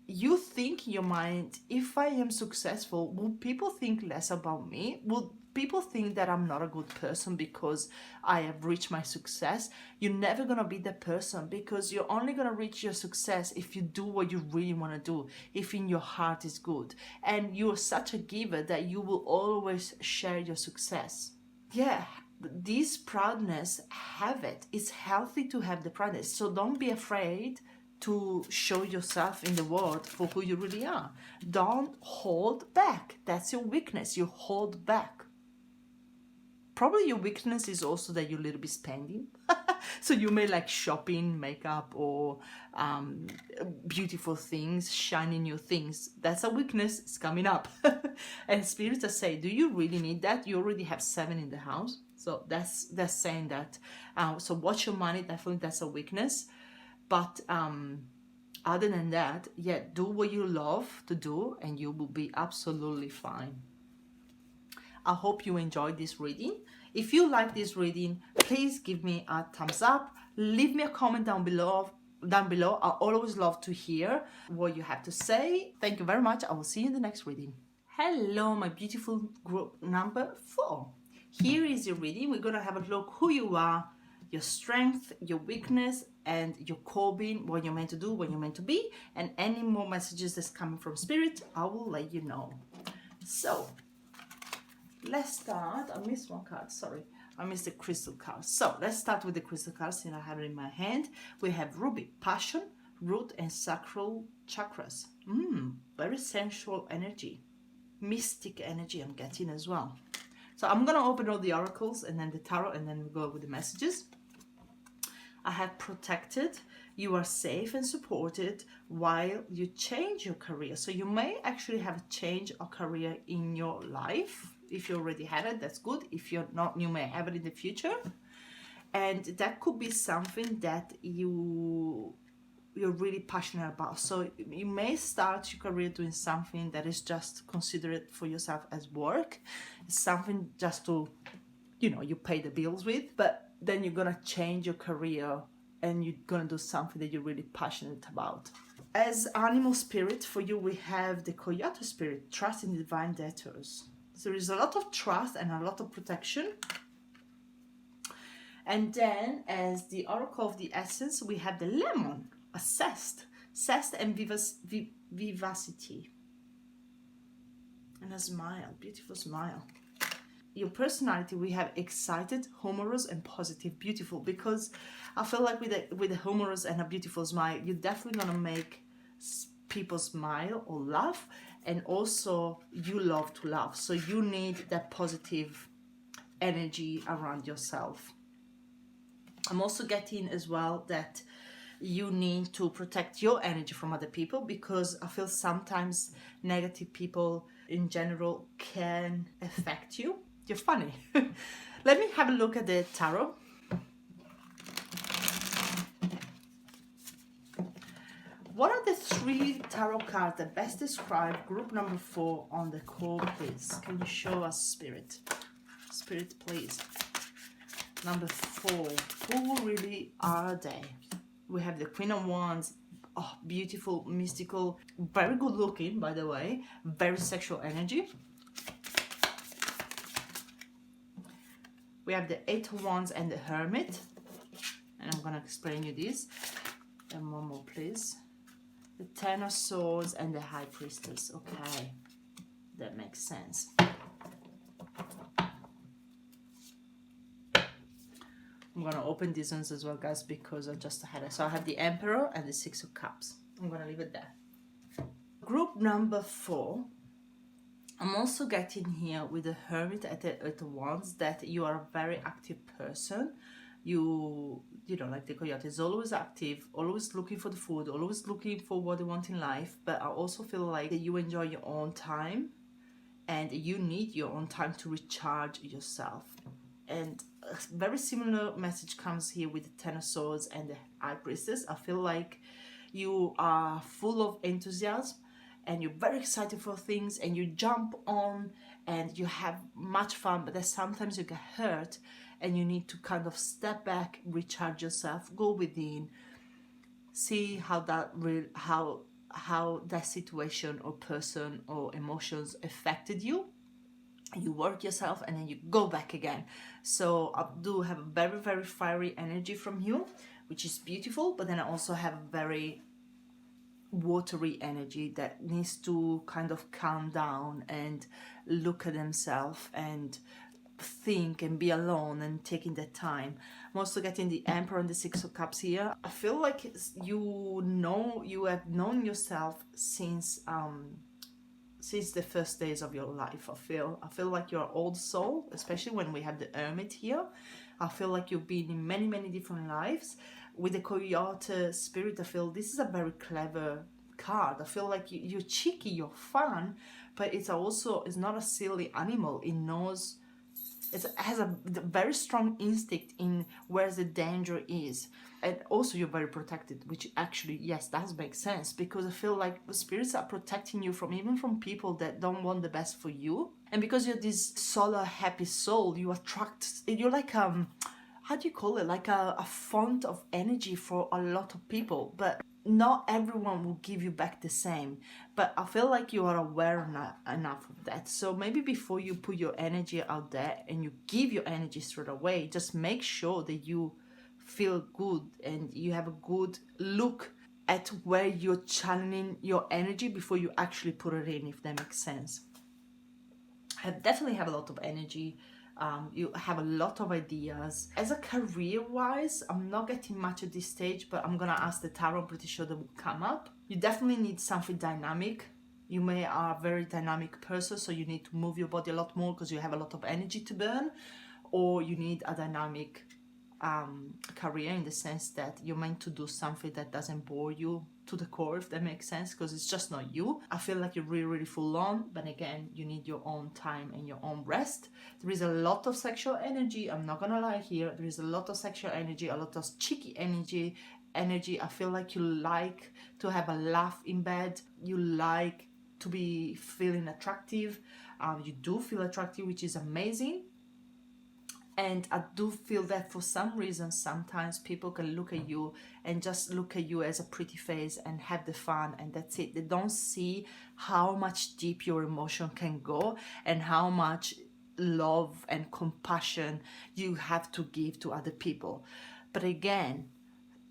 you think in your mind, if I am successful, will people think less about me? Will people think that I'm not a good person because I have reached my success? You're never gonna be that person, because you're only gonna reach your success if you do what you really want to do, if in your heart is good. And you're such a giver that you will always share your success. Yeah, this proudness, have it. It's healthy to have the proudness. So don't be afraid to show yourself in the world for who you really are. Don't hold back. That's your weakness. You hold back. Probably your weakness is also that you're a little bit spending. So you may like shopping, makeup, or beautiful things, shiny new things. That's a weakness. It's coming up. And spirits are saying, do you really need that? You already have 7 in the house. So that's saying that. So watch your money. Definitely that's a weakness. But other than that, yeah, do what you love to do and you will be absolutely fine. I hope you enjoyed this reading. If you like this reading, please give me a thumbs up. Leave me a comment down below. I always love to hear what you have to say. Thank you very much. I will see you in the next reading. Hello, my beautiful group number 4. Here is your reading. We're going to have a look who you are, your strength, your weakness, and your core being, what you're meant to do, what you're meant to be, and any more messages that's coming from spirit, I will let you know. So let's start. I missed one card, sorry. I missed the crystal card. So let's start with the crystal cards, and I have it in my hand. We have ruby, passion, root, and sacral chakras. Very sensual energy, mystic energy I'm getting as well. So I'm gonna open all the oracles and then the tarot, and then we'll go with the messages. I have protected. You are safe and supported while you change your career. So you may actually have a change of career in your life. If you already had it, that's good. If you're not, you may have it in the future. And that could be something that you're really passionate about. So you may start your career doing something that is just considered for yourself as work. It's something just to, you pay the bills with, but then you're gonna change your career and you're gonna do something that you're really passionate about. As animal spirit, for you we have the coyote spirit, trust in divine debtors. So there is a lot of trust and a lot of protection. And then as the oracle of the essence, we have the lemon, a zest and vivacity. And a smile, beautiful smile. Your personality, we have excited, humorous, and positive, beautiful. Because I feel like with a humorous and a beautiful smile, you're definitely gonna make people smile or laugh, and also you love to laugh. So you need that positive energy around yourself. I'm also getting as well that you need to protect your energy from other people, because I feel sometimes negative people in general can affect you. You're funny. Let me have a look at the tarot. What are the 3 tarot cards that best describe group number 4 on the call, please? Can you show us, Spirit? Spirit, please. Number 4. Who really are they? We have the Queen of Wands. Oh, beautiful, mystical, very good looking, by the way. Very sexual energy. We have the 8 of Wands and the Hermit. And I'm going to explain you this. And one more, please. The 10 of Swords and the High Priestess. Okay, that makes sense. I'm going to open these ones as well, guys, because I just had it. So I have the Emperor and the 6 of Cups. I'm going to leave it there. Group number 4. I'm also getting here with the Hermit at the Wands that you are a very active person. You know, like the coyote is always active, always looking for the food, always looking for what they want in life. But I also feel like that you enjoy your own time and you need your own time to recharge yourself. And a very similar message comes here with the 10 of Swords and the High Priestess. I feel like you are full of enthusiasm and you're very excited for things and you jump on and you have much fun, but then sometimes you get hurt and you need to kind of step back, recharge yourself, go within, see how that situation or person or emotions affected you. You work yourself and then you go back again. So I do have a very, very fiery energy from you, which is beautiful, but then I also have a very watery energy that needs to kind of calm down and look at themselves and think and be alone and taking their time. I'm also getting the Emperor and the Six of Cups here. I feel like you have known yourself since the first days of your life. I feel like you're an old soul, especially when we have the Hermit here. I feel like you've been in many, many different lives. With the Coyote spirit, I feel this is a very clever card. I feel like you're cheeky, you're fun, but it's not a silly animal. It knows, it has a very strong instinct in where the danger is. And also you're very protected, which actually, yes, does make sense, because I feel like the spirits are protecting you even from people that don't want the best for you. And because you're this solar happy soul, you're like how do you call it, like a font of energy for a lot of people, but not everyone will give you back the same. But I feel like you are aware enough of that. So maybe before you put your energy out there and you give your energy straight away, just make sure that you feel good and you have a good look at where you're channeling your energy before you actually put it in, if that makes sense. I definitely have a lot of energy. You have a lot of ideas. As a career-wise, I'm not getting much at this stage, but I'm gonna ask the tarot. I'm pretty sure that will come up. You definitely need something dynamic. You are a very dynamic person, so you need to move your body a lot more because you have a lot of energy to burn, or you need a dynamic career in the sense that you're meant to do something that doesn't bore you to the core, if that makes sense, because it's just not you. I feel like you're really, really full on, but again, you need your own time and your own rest. There is a lot of sexual energy, I'm not gonna lie here. There is a lot of sexual energy, a lot of cheeky energy. I feel like you like to have a laugh in bed, you like to be feeling attractive. You do feel attractive, which is amazing. And I do feel that for some reason, sometimes people can look at you and just look at you as a pretty face and have the fun, and that's it. They don't see how much deep your emotion can go and how much love and compassion you have to give to other people. But again,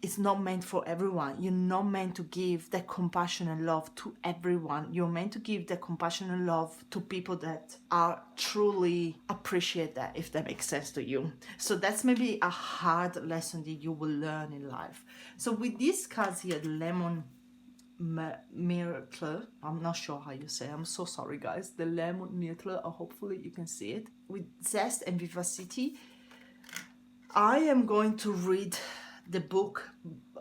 it's not meant for everyone. You're not meant to give that compassion and love to everyone. You're meant to give that compassion and love to people that are truly appreciate that, if that makes sense to you. So that's maybe a hard lesson that you will learn in life. So with these cards here, the Lemon Myrtle, I'm not sure how you say it. I'm so sorry, guys. The Lemon Myrtle, hopefully you can see it. With zest and vivacity, I am going to read the book,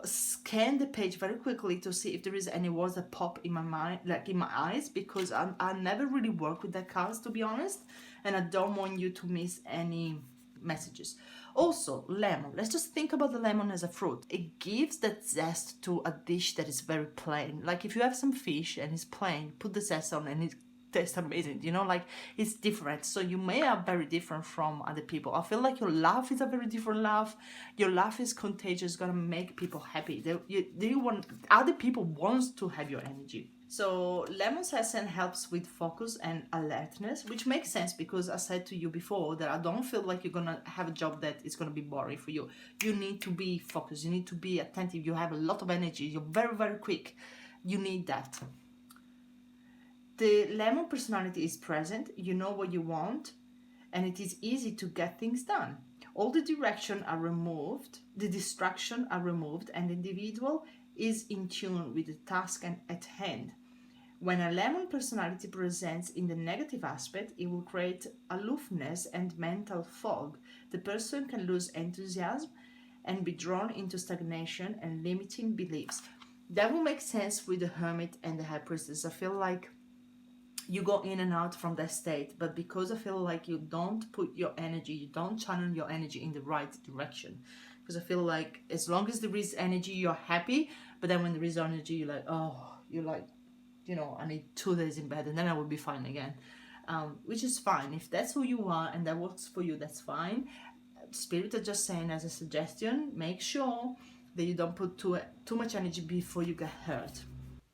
scan the page very quickly to see if there is any words that pop in my mind, like in my eyes, because I never really work with that cards, to be honest, and I don't want you to miss any messages. Also, lemon. Let's just think about the lemon as a fruit. It gives that zest to a dish that is very plain. Like if you have some fish and it's plain, put the zest on and it tastes amazing, you know, like it's different. So you may are very different from other people. I feel like your laugh is a very different laugh. Your laugh is contagious, gonna make people happy. Other people wants to have your energy. So lemon's essence helps with focus and alertness, which makes sense because I said to you before that I don't feel like you're gonna have a job that is gonna be boring for you. You need to be focused, you need to be attentive, you have a lot of energy, you're very, very quick. You need that. The lemon personality is present, you know what you want, and it is easy to get things done. All the distraction are removed, and the individual is in tune with the task at hand. When a lemon personality presents in the negative aspect, it will create aloofness and mental fog. The person can lose enthusiasm and be drawn into stagnation and limiting beliefs. That will make sense with the Hermit and the High Priestess. I feel like you go in and out from that state, but because I feel like you don't put your energy, you don't channel your energy in the right direction. Because I feel like as long as there is energy, you're happy, but then when there is energy, you're like, I need 2 days in bed and then I will be fine again. which is fine. If that's who you are and that works for you, that's fine. Spirit are just saying as a suggestion, make sure that you don't put too much energy before you get hurt.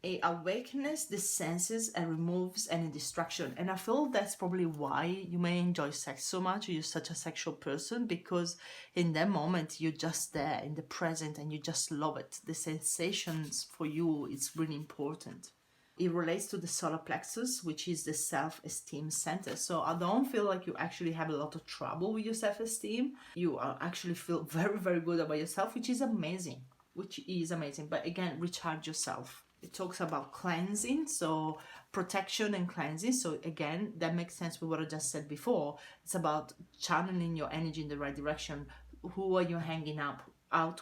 It awakens the senses and removes any distraction. And I feel that's probably why you may enjoy sex so much, or you're such a sexual person, because in that moment you're just there in the present and you just love it. The sensations for you is really important. It relates to the solar plexus, which is the self-esteem center. So I don't feel like you actually have a lot of trouble with your self-esteem. You actually feel very, very good about yourself, which is amazing. But again, recharge yourself. It talks about cleansing, so protection and cleansing. So again, that makes sense with what I just said before. It's about channeling your energy in the right direction. Who are you hanging out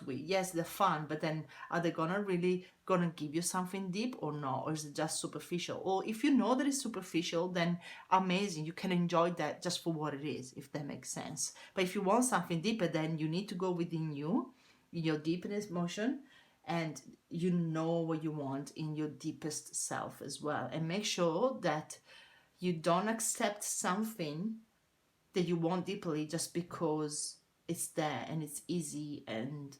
with? Yes, they're fun, but then are they really gonna give you something deep or not? Or is it just superficial? Or if you know that it's superficial, then amazing, you can enjoy that just for what it is, if that makes sense. But if you want something deeper, then you need to go within you, in your deepest emotion, and you know what you want in your deepest self as well. And make sure that you don't accept something that you want deeply just because it's there and it's easy. And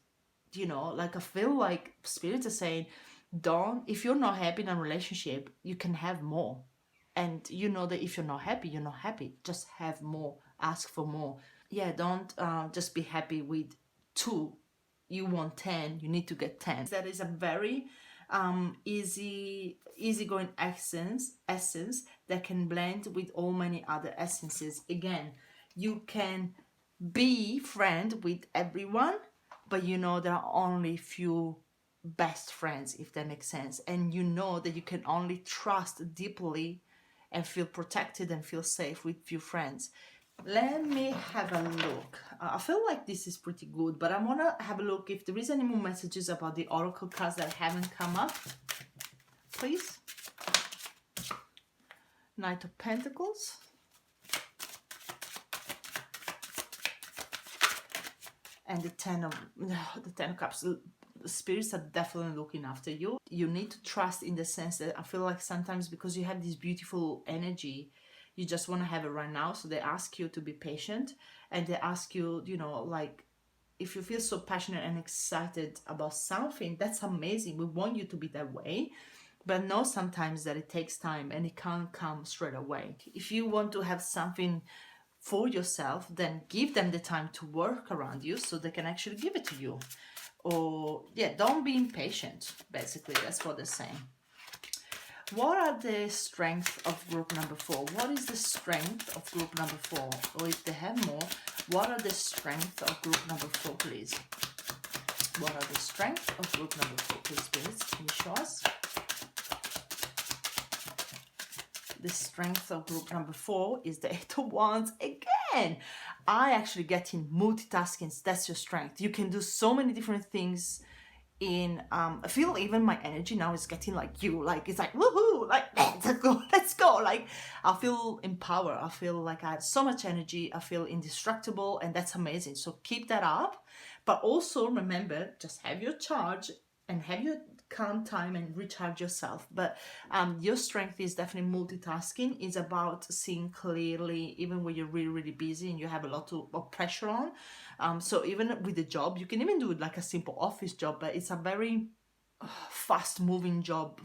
like, I feel like spirits are saying, if you're not happy in a relationship, you can have more. And you know that if you're not happy, you're not happy. Just have more, ask for more. Yeah, don't just be happy with 2. You want 10, you need to get 10. That is a very easygoing essence that can blend with all many other essences. Again, you can be friend with everyone, but there are only few best friends, if that makes sense. And you know that you can only trust deeply and feel protected and feel safe with few friends. Let me have a look. I feel like this is pretty good, but I want to have a look if there is any more messages about the oracle cards that haven't come up. Please. Knight of Pentacles. And the Ten of Cups. The spirits are definitely looking after you. You need to trust, in the sense that I feel like sometimes, because you have this beautiful energy, you just want to have it right now. So they ask you to be patient, and they ask you, like, if you feel so passionate and excited about something, that's amazing. We want you to be that way. But know sometimes that it takes time and it can't come straight away. If you want to have something for yourself, then give them the time to work around you so they can actually give it to you. Or, yeah, don't be impatient, basically. That's what they're saying. What are the strengths of group number 4? What is the strength of group number 4? Or if they have more, what are the strengths of group number 4, please? What are the strengths of group number 4, please, spirits? Can you show us? The strength of group number 4 is the 8 of Wands again. I actually get in multitasking. That's your strength. You can do so many different things. I feel even my energy now is getting like you, like it's like woohoo, like let's go. Like I feel empowered. I feel like I have so much energy. I feel indestructible, and that's amazing. So keep that up, but also remember, just have your charge and have your calm time and recharge yourself. But your strength is definitely multitasking. It's about seeing clearly even when you're really, really busy and you have a lot of pressure on. So even with the job, you can even do it like a simple office job, but it's a very fast moving job,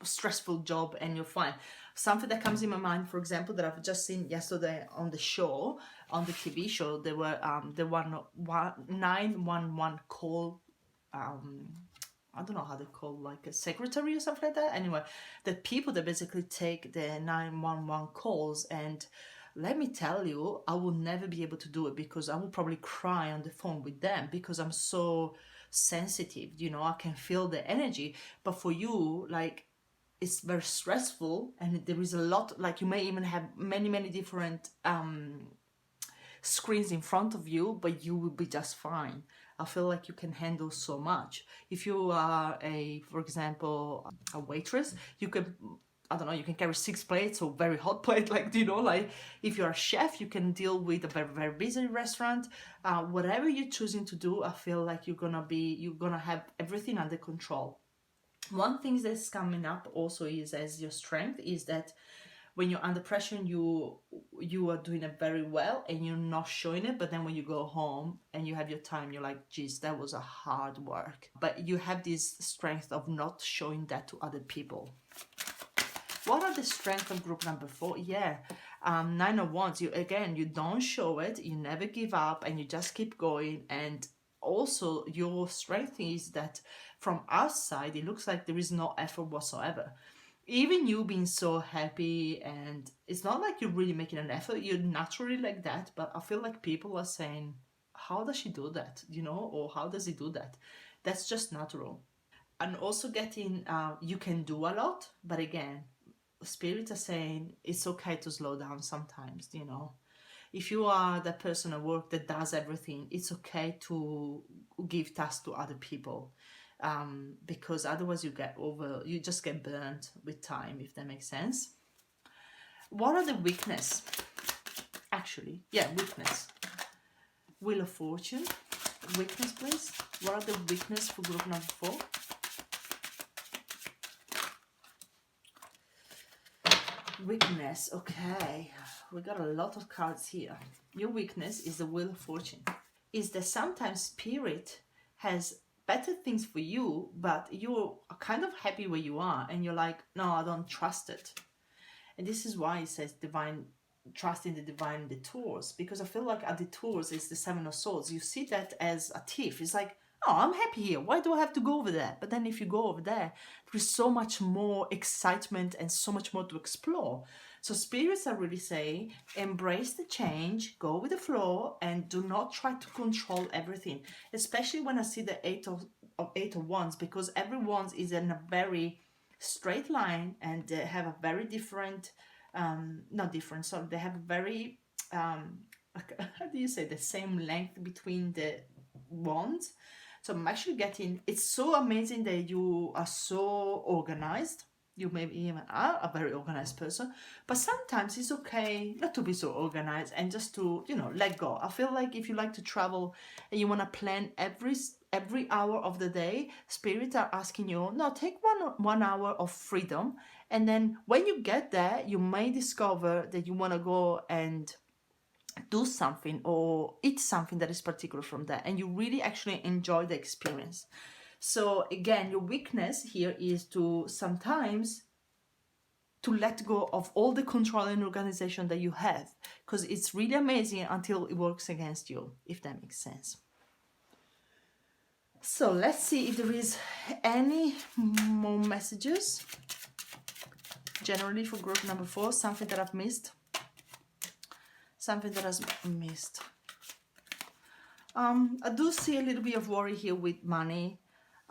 stressful job, and you're fine. Something that comes in my mind, for example, that I've just seen yesterday on the show, on the TV show, there were the 911 call, I don't know how they call, like a secretary or something like that. Anyway, the people that basically take the 911 calls, and let me tell you, I will never be able to do it because I will probably cry on the phone with them because I'm so sensitive, I can feel the energy. But for you, like, it's very stressful, and there is a lot, like you may even have many different screens in front of you, but you will be just fine. I feel like you can handle so much. If you are for example, a waitress, you can, I don't know, you can carry 6 plates or very hot plate, like, like if you're a chef, you can deal with a very, very busy restaurant. Whatever you're choosing to do, I feel like you're gonna have everything under control. One thing that's coming up also is as your strength is that when you're under pressure and you are doing it very well and you're not showing it, but then when you go home and you have your time, you're like, geez, that was a hard work. But you have this strength of not showing that to other people. What are the strengths of group number 4? Yeah, 9 of Wands. You don't show it, you never give up, and you just keep going. And also your strength is that from outside it looks like there is no effort whatsoever. Even you being so happy, and it's not like you're really making an effort, you're naturally like that, but I feel like people are saying, how does she do that, you know, or how does he do that? That's just natural. And also getting you can do a lot, but again, spirits are saying it's okay to slow down sometimes, you know. If you are that person at work that does everything, it's okay to give tasks to other people, because otherwise you just get burnt with time, if that makes sense. What are the weakness? Actually, yeah, weakness. Wheel of Fortune. Weakness, please. What are the weakness for group number 4? Weakness, okay. We got a lot of cards here. Your weakness is the Wheel of Fortune. Is that sometimes spirit has better things for you, but you're kind of happy where you are, and you're like, no, I don't trust it. And this is why it says divine, trust in the divine detours, because I feel like a detours is the 7 of Swords. You see that as a thief. It's like, oh, I'm happy here. Why do I have to go over there? But then if you go over there, there's so much more excitement and so much more to explore. So spirits are really saying, embrace the change, go with the flow, and do not try to control everything. Especially when I see the Eight of Wands, because every wand is in a very straight line, and they have a very different, they have a very, how do you say, the same length between the wands. So I'm actually getting, it's so amazing that you are so organized. You maybe even are a very organized person, but sometimes it's okay not to be so organized and just to, you know, let go. I feel like if you like to travel and you want to plan every hour of the day, spirits are asking you, no, take one hour of freedom. And then when you get there, you may discover that you want to go and do something or eat something that is particular from that, and you really actually enjoy the experience. So again, your weakness here is to sometimes to let go of all the control and organization that you have, because it's really amazing until it works against you, if that makes sense. So let's see if there is any more messages generally for group number 4, something that I've missed. Something that has missed. I do see a little bit of worry here with money,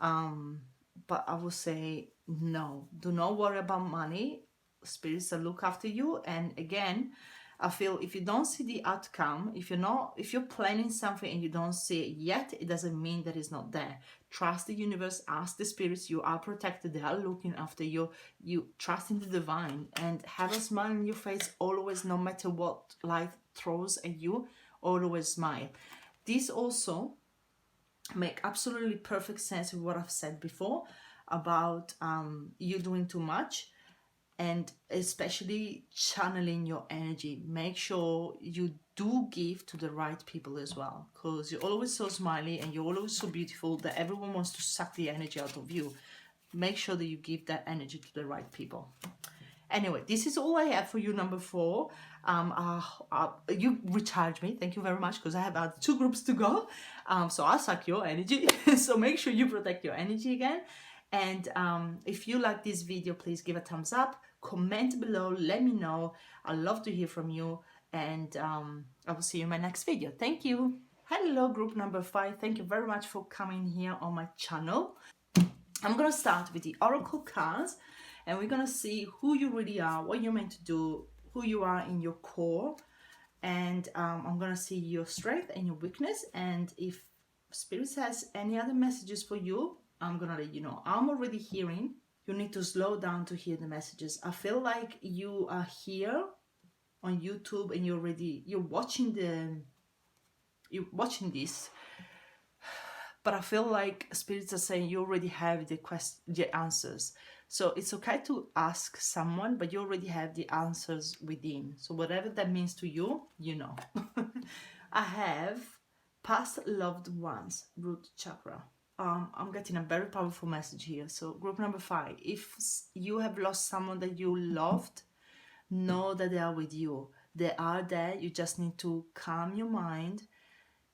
but I will say no, do not worry about money. Spirits will look after you. And again, I feel if you don't see the outcome, if you're planning something and you don't see it yet, it doesn't mean that it's not there. Trust the universe, ask the spirits, you are protected, they are looking after you. You trust in the divine and have a smile on your face always, no matter what life throws at you, always smile. This also make absolutely perfect sense with what I've said before about you doing too much, and especially channeling your energy. Make sure you do give to the right people as well, because you're always so smiley and you're always so beautiful that everyone wants to suck the energy out of you. Make sure that you give that energy to the right people. Anyway, this is all I have for you, number 4. You recharge me. Thank you very much, because I have 2 groups to go. So I'll suck your energy. So make sure you protect your energy again. And if you like this video, please give a thumbs up. Comment below. Let me know. I'd love to hear from you. And I will see you in my next video. Thank you. Hello, group number 5. Thank you very much for coming here on my channel. I'm going to start with the Oracle cards. And we're going to see who you really are, what you're meant to do, who you are in your core. And I'm going to see your strength and your weakness. And if Spirit has any other messages for you, I'm going to let you know. I'm already hearing. You need to slow down to hear the messages. I feel like you are here on YouTube and you're watching this but I feel like spirits are saying you already have the answers. So it's okay to ask someone, but you already have the answers within. So whatever that means to you, you know. I have past loved ones, root chakra. I'm getting a very powerful message here. So group number 5, if you have lost someone that you loved, know that they are with you. They are there. You just need to calm your mind,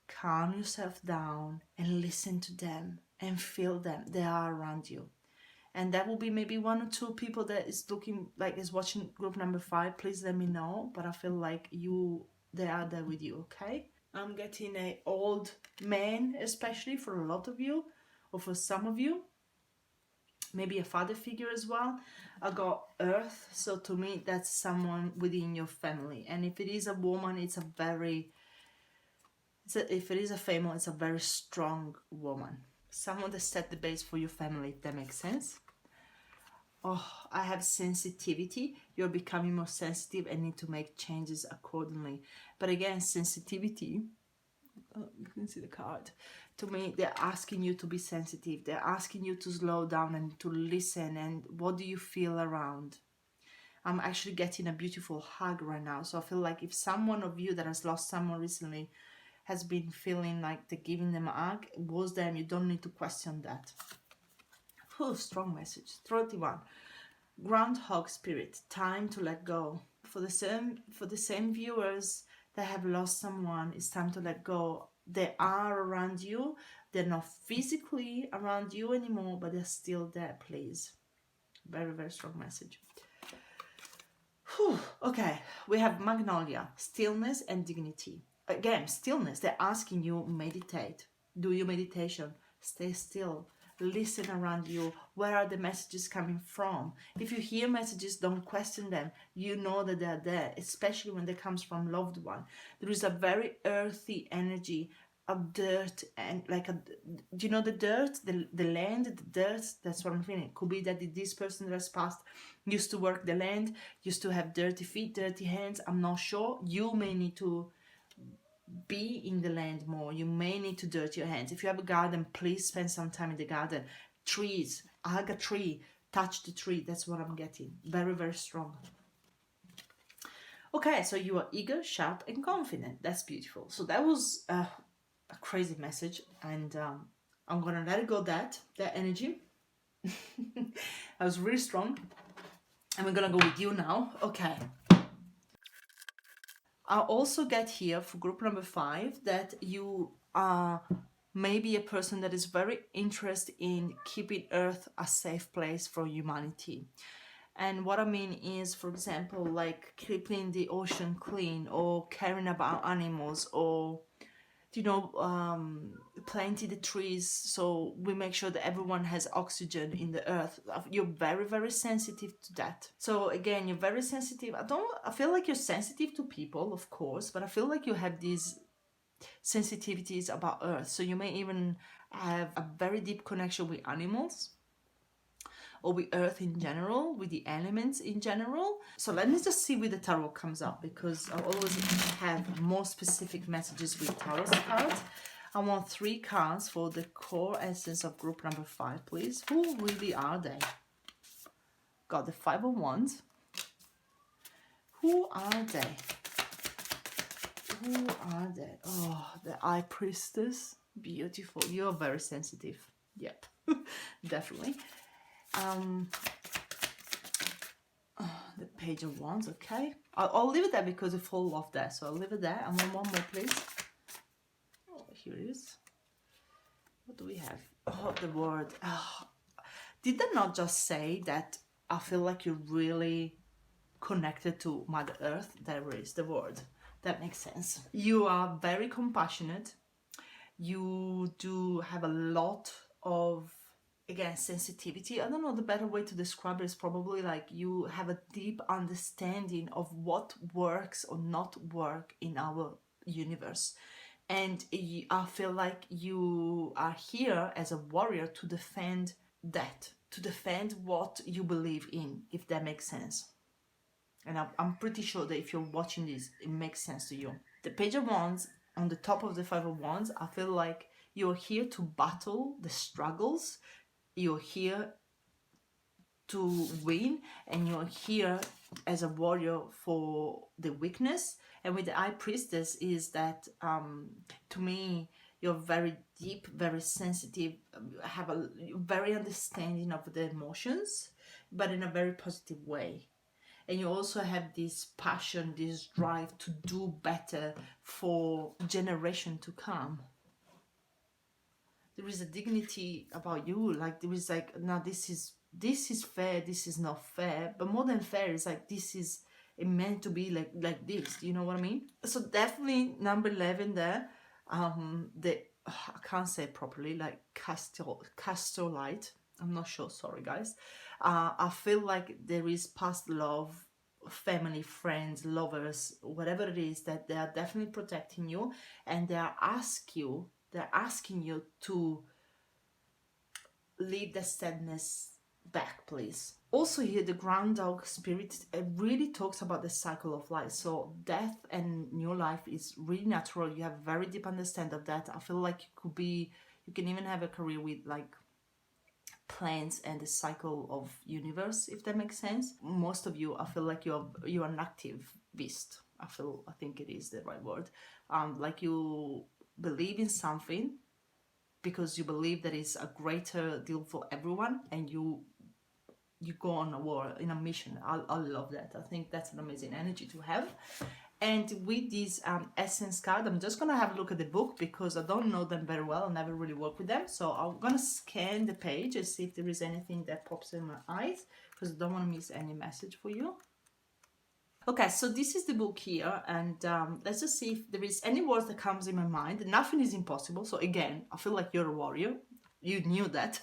calm yourself down, and listen to them and feel them. They are around you. And that will be maybe 1 or 2 people that is looking like is watching group number 5. Please let me know. But I feel like they are there with you, okay? I'm getting an old man, especially for a lot of you, or for some of you. Maybe a father figure as well. I got earth, so to me that's someone within your family. And if it is a woman, if it is a female, it's a very strong woman. Someone that set the base for your family, if that makes sense. Oh, I have sensitivity. You're becoming more sensitive and need to make changes accordingly. But again, sensitivity, you can see the card. To me, they're asking you to be sensitive. They're asking you to slow down and to listen. And what do you feel around? I'm actually getting a beautiful hug right now. So I feel like if someone of you that has lost someone recently has been feeling like they're giving them a hug, it was them. You don't need to question that. Oh, strong message. 31. Groundhog spirit. Time to let go. For the same viewers that have lost someone, it's time to let go. They are around you. They're not physically around you anymore, but they're still there, please. Very, very strong message. Whew. Okay, we have Magnolia, stillness and dignity. Again, stillness. They're asking you meditate. Do your meditation. Stay still. Listen around you. Where are the messages coming from? If you hear messages, don't question them. You know that they're there, especially when they comes from loved one. There is a very earthy energy of dirt, and like do you know the dirt, the land, the dirt? That's what I'm feeling. It could be that this person that has passed used to work the land, used to have dirty feet, dirty hands. I'm not sure. You may need to be in the land more. You may need to dirt your hands. If you have a garden, please spend some time in the garden. Trees, hug a tree, touch the tree. That's what I'm getting. Very, very strong. Okay, so you are eager, sharp, and confident. That's beautiful. So that was a crazy message, and I'm gonna let it go. That energy. I was really strong, and we're gonna go with you now. Okay. I also get here for group number 5 that you are maybe a person that is very interested in keeping Earth a safe place for humanity. And what I mean is, for example, like keeping the ocean clean, or caring about animals, or planting the trees so we make sure that everyone has oxygen in the earth. You're very, very sensitive to that. So again, you're very sensitive. I feel like you're sensitive to people, of course, but I feel like you have these sensitivities about earth. So you may even have a very deep connection with animals, or with earth in general, with the elements in general. So let me just see where the tarot comes up, because I always have more specific messages with tarot cards. I want 3 cards for the core essence of group number 5, please. Who really are they? Got the 5 of Wands. Who are they? Who are they? Oh, the High Priestess. Beautiful. You're very sensitive. Yep, definitely. The Page of Wands. Okay, I'll leave it there because it fall off there, so I'll leave it there. I want one more, please. Oh, here it is. What do we have? Oh, the word. Oh, did they not just say that I feel like you're really connected to Mother Earth? There is the word. That makes sense. You are very compassionate. You do have a lot of, again, sensitivity. I don't know, the better way to describe it is probably like you have a deep understanding of what works or not work in our universe. And I feel like you are here as a warrior to defend that, to defend what you believe in, if that makes sense. And I'm pretty sure that if you're watching this, it makes sense to you. The Page of Wands, on the top of the 5 of Wands, I feel like You're here to battle the struggles. You're here to win, and you're here as a warrior for the weakness. And with the High Priestess is that, to me, you're very deep, very sensitive, have a very understanding of the emotions, but in a very positive way. And you also have this passion, this drive to do better for generation to come. There is a dignity about you, like there is like, now this is fair, this is not fair, but more than fair is like, this is meant to be like this, you know what I mean? So definitely number 11 there, the I can't say it properly, like castor light, I'm not sure, sorry guys. I feel like there is past love, family, friends, lovers, whatever it is, that they are definitely protecting you, and they're asking you to leave the sadness back, please. Also here, the ground dog spirit, it really talks about the cycle of life. So death and new life is really natural. You have very deep understanding of that. I feel like you can even have a career with like plants and the cycle of universe, if that makes sense. Most of you, I feel like you're an active beast. I think it is the right word. Like you believe in something because you believe that it's a greater deal for everyone, and you go on a war, in a mission. I love that. I think that's an amazing energy to have. And with this essence card, I'm just gonna have a look at the book because I don't know them very well. I never really worked with them, so I'm gonna scan the page and see if there is anything that pops in my eyes, because I don't want to miss any message for you. Okay, so this is the book here, and let's just see if there is any words that comes in my mind. Nothing is impossible. So again, I feel like you're a warrior. You knew that.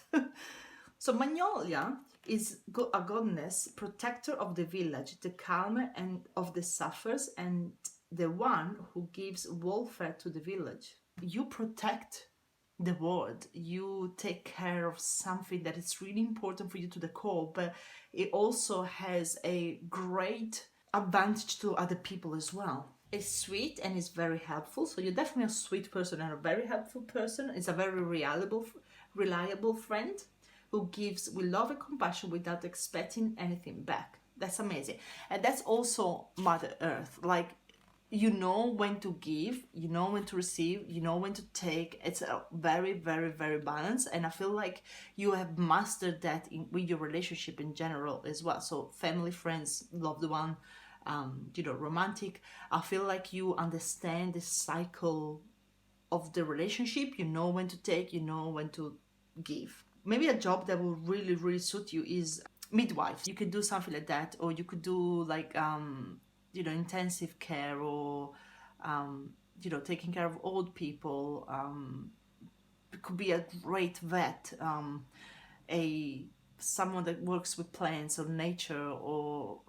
So Magnolia is a goddess, protector of the village, the calmer and of the sufferers, and the one who gives welfare to the village. You protect the world. You take care of something that is really important for you to the core, but it also has a great advantage to other people as well. It's sweet and it's very helpful. So you're definitely a sweet person and a very helpful person. It's a very reliable friend who gives with love and compassion without expecting anything back. That's amazing. And that's also Mother Earth. Like, you know when to give, you know when to receive, you know when to take. It's a very, very, very balanced. And I feel like you have mastered that with your relationship in general as well. So family, friends, loved one, romantic. I feel like you understand the cycle of the relationship. You know when to take, you know when to give. Maybe a job that will really, really suit you is midwife. You could do something like that, or you could do like, intensive care, or, taking care of old people. It could be a great vet, someone that works with plants or nature or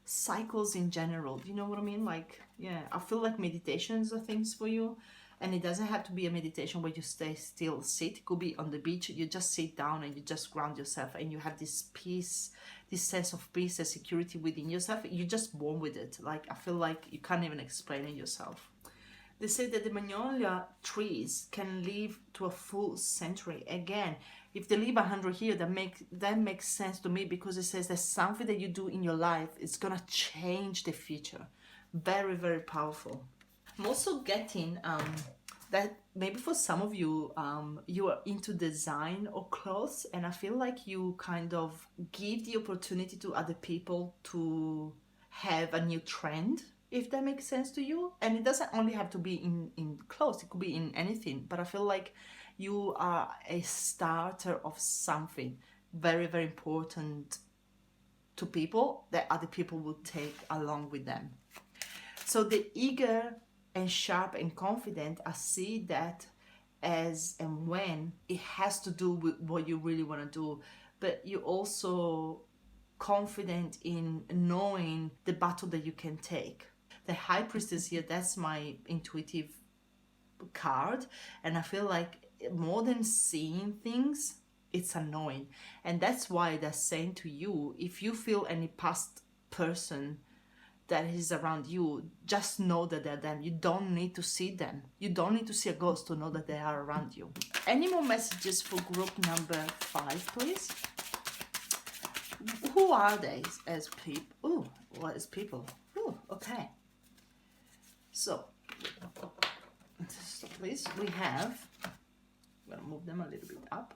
cycles in general. You know what I mean? Like, yeah, I feel like meditations are things for you. And it doesn't have to be a meditation where you stay still, sit. It could be on the beach. You just sit down and you just ground yourself, and you have this peace, this sense of peace and security within yourself. You're just born with it. Like, I feel like you can't even explain it yourself. They say that the magnolia trees can live to a full century. Again, if they live 100 years, that makes sense to me, because it says that something that you do in your life is gonna change the future. Very, very powerful. I'm also getting that maybe for some of you, you are into design or clothes, and I feel like you kind of give the opportunity to other people to have a new trend, if that makes sense to you. And it doesn't only have to be in clothes, it could be in anything, but I feel like you are a starter of something very, very important to people that other people will take along with them. So the eager and sharp and confident, I see that as and when it has to do with what you really want to do, but you're also confident in knowing the battle that you can take. The High Priestess here, that's my intuitive card, and I feel like more than seeing things, it's annoying. And that's why they're saying to you, if you feel any past person that is around you, just know that they're them. You don't need to see them. You don't need to see a ghost to know that they are around you. Any more messages for group number 5, please? Who are they as people? Oh, what is people? Oh, okay. So please, we have, I'm gonna move them a little bit up.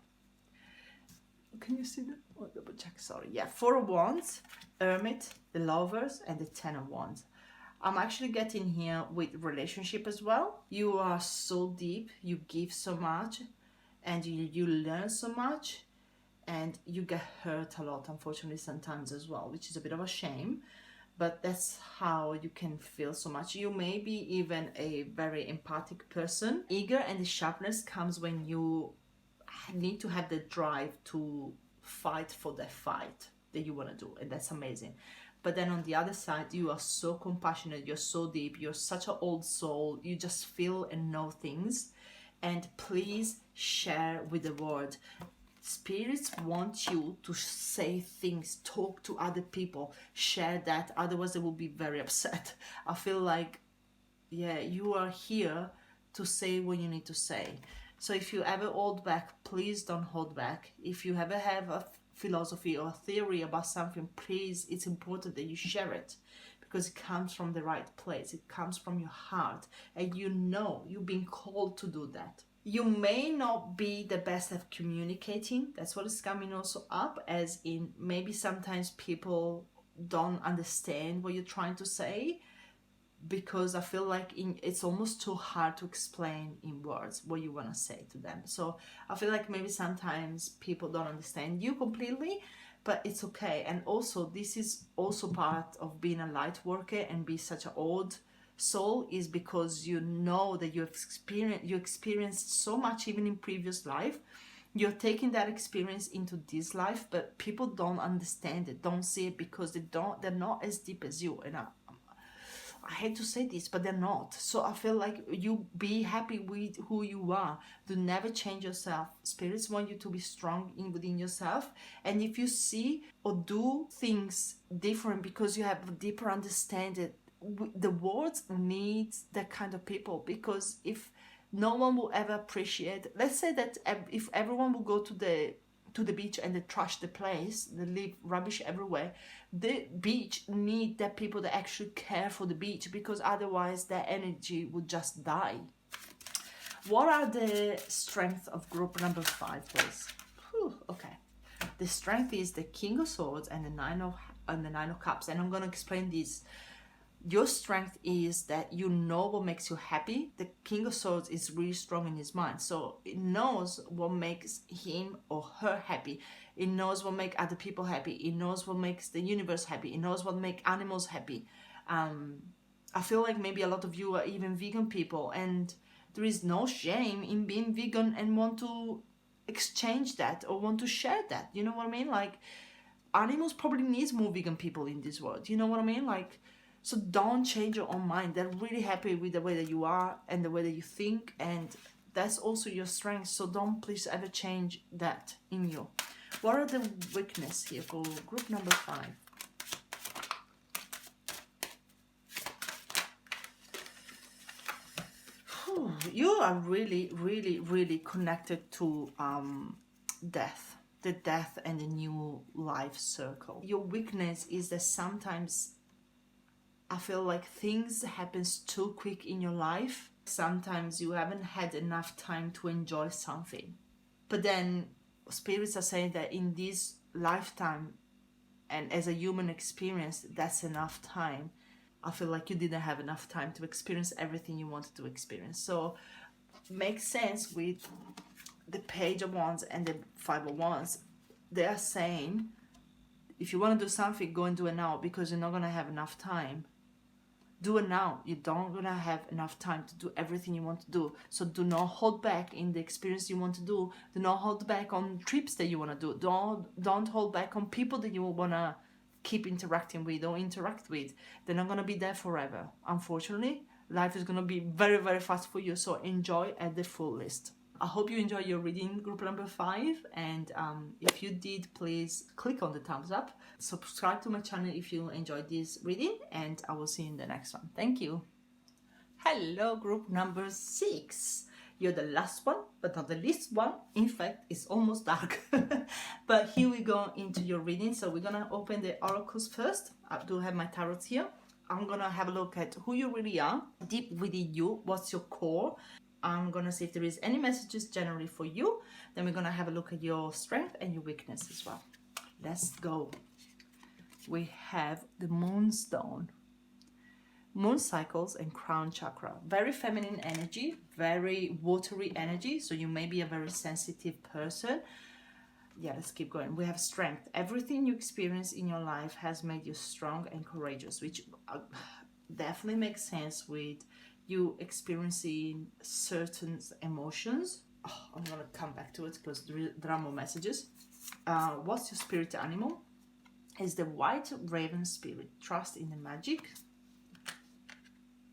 Can you see them? Oh, double check, sorry. Yeah, 4 of Wands, Hermit, the Lovers, and the 10 of Wands. I'm actually getting here with relationship as well. You are so deep, you give so much, and you learn so much, and you get hurt a lot, unfortunately, sometimes as well, which is a bit of a shame. But that's how you can feel so much. You may be even a very empathic person. Eager and the sharpness comes when you need to have the drive to fight for the fight that you want to do, and that's amazing. But then on the other side, you are so compassionate, you're so deep, you're such an old soul, you just feel and know things. And please share with the world. Spirits want you to say things, talk to other people, share that, otherwise they will be very upset. I feel like, yeah, you are here to say what you need to say. So if you ever hold back, please don't hold back. If you ever have a philosophy or a theory about something, please, it's important that you share it, because it comes from the right place. It comes from your heart, and you know you've been called to do that. You may not be the best at communicating. That's what is coming also up, as in maybe sometimes people don't understand what you're trying to say, because I feel like it's almost too hard to explain in words what you want to say to them. So I feel like maybe sometimes people don't understand you completely, but it's okay. And also, this is also part of being a light worker and be such an old soul, is because you know that you experienced so much even in previous life. You're taking that experience into this life, but people don't understand it, don't see it, because they're not as deep as you. And I hate to say this, but they're not. So I feel like you be happy with who you are. Do never change yourself. Spirits want you to be strong within yourself. And if you see or do things different because you have a deeper understanding, the world needs that kind of people. Because if no one will ever appreciate, let's say that if everyone will go to the beach and they trash the place, they leave rubbish everywhere, the beach need the people that actually care for the beach, because otherwise their energy would just die. What are the strengths of group number 5, please? Whew, okay, the strength is the King of Swords and the Nine of Cups, and I'm going to explain this. Your strength is that you know what makes you happy. The King of Swords is really strong in his mind, so it knows what makes him or her happy. It knows what makes other people happy. It knows what makes the universe happy. It knows what makes animals happy. I feel like maybe a lot of you are even vegan people, and there is no shame in being vegan and want to exchange that or want to share that. You know what I mean? Like, animals probably needs more vegan people in this world. You know what I mean? Like, so don't change your own mind. They're really happy with the way that you are and the way that you think, and that's also your strength. So don't please ever change that in you. What are the weaknesses here for group number 5? You are really, really, really connected to death, the death and the new life circle. Your weakness is that sometimes I feel like things happens too quick in your life. Sometimes you haven't had enough time to enjoy something. But then spirits are saying that in this lifetime and as a human experience, that's enough time. I feel like you didn't have enough time to experience everything you wanted to experience. So makes sense with the Page of Wands and the 5 of Wands. They are saying, if you want to do something, go and do it now, because you're not going to have enough time. Do it now. You don't gonna have enough time to do everything you want to do. So do not hold back in the experience you want to do. Do not hold back on trips that you want to do. Don't hold back on people that you want to keep interacting with or interact with. They're not gonna be there forever. Unfortunately, life is gonna be very, very fast for you. So enjoy at the fullest. I hope you enjoy your reading, group number 5, and if you did, please click on the thumbs up, subscribe to my channel if you enjoyed this reading, and I will see you in the next one. Thank you. Hello, group number 6. You're the last one, but not the least one. In fact, it's almost dark. But here we go into your reading. So we're gonna open the oracles first. I do have my tarots here. I'm gonna have a look at who you really are, deep within you, what's your core. I'm gonna see if there is any messages generally for you. Then we're gonna have a look at your strength and your weakness as well. Let's go. We have the moonstone, moon cycles and crown chakra. Very feminine energy, very watery energy. So you may be a very sensitive person. Yeah, let's keep going. We have strength. Everything you experience in your life has made you strong and courageous, which definitely makes sense with you experiencing certain emotions. Oh, I'm gonna come back to it because there are more messages. What's your spirit animal? Is the white raven spirit. Trust in the magic.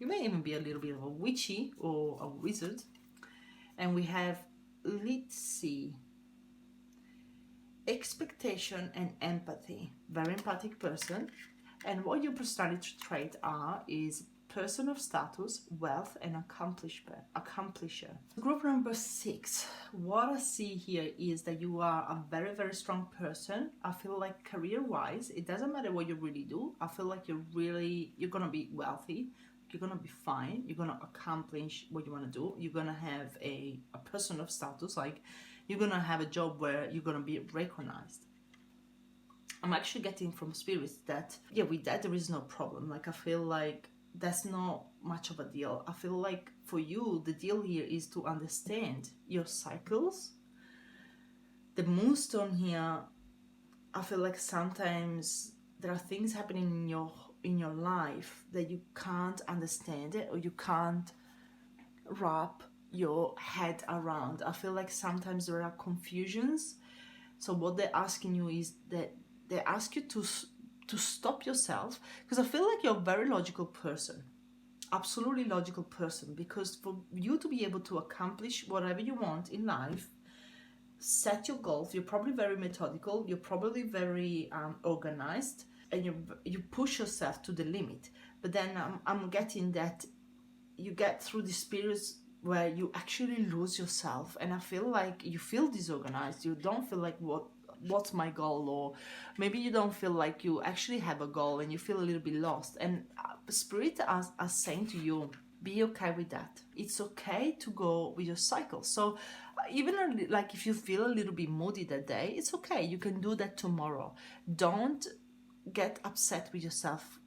You may even be a little bit of a witchy or a wizard. And we have, let's see, expectation and empathy. Very empathic person. And what your personality trait is person of status, wealth, and accomplisher. Group number 6. What I see here is that you are a very, very strong person. I feel like career-wise, it doesn't matter what you really do. I feel like you're gonna be wealthy. You're gonna be fine. You're gonna accomplish what you want to do. You're gonna have a person of status, like you're gonna have a job where you're gonna be recognized. I'm actually getting from spirits that, yeah, with that there is no problem. Like I feel like that's not much of a deal. I feel like for you, the deal here is to understand your cycles. The moonstone here, I feel like sometimes there are things happening in your life that you can't understand it, or you can't wrap your head around. I feel like sometimes there are confusions. So what they're asking you is that they ask you to stop yourself, because I feel like you're a very logical person, absolutely logical person, because for you to be able to accomplish whatever you want in life, set your goals, you're probably very methodical, you're probably very organized, and you push yourself to the limit. But then I'm getting that you get through these periods where you actually lose yourself, and I feel like you feel disorganized. You don't feel like what's my goal, or maybe you don't feel like you actually have a goal and you feel a little bit lost. And spirit are saying to you, be okay with that. It's okay to go with your cycle. So even like if you feel a little bit moody that day, it's okay. You can do that tomorrow. Don't get upset with yourself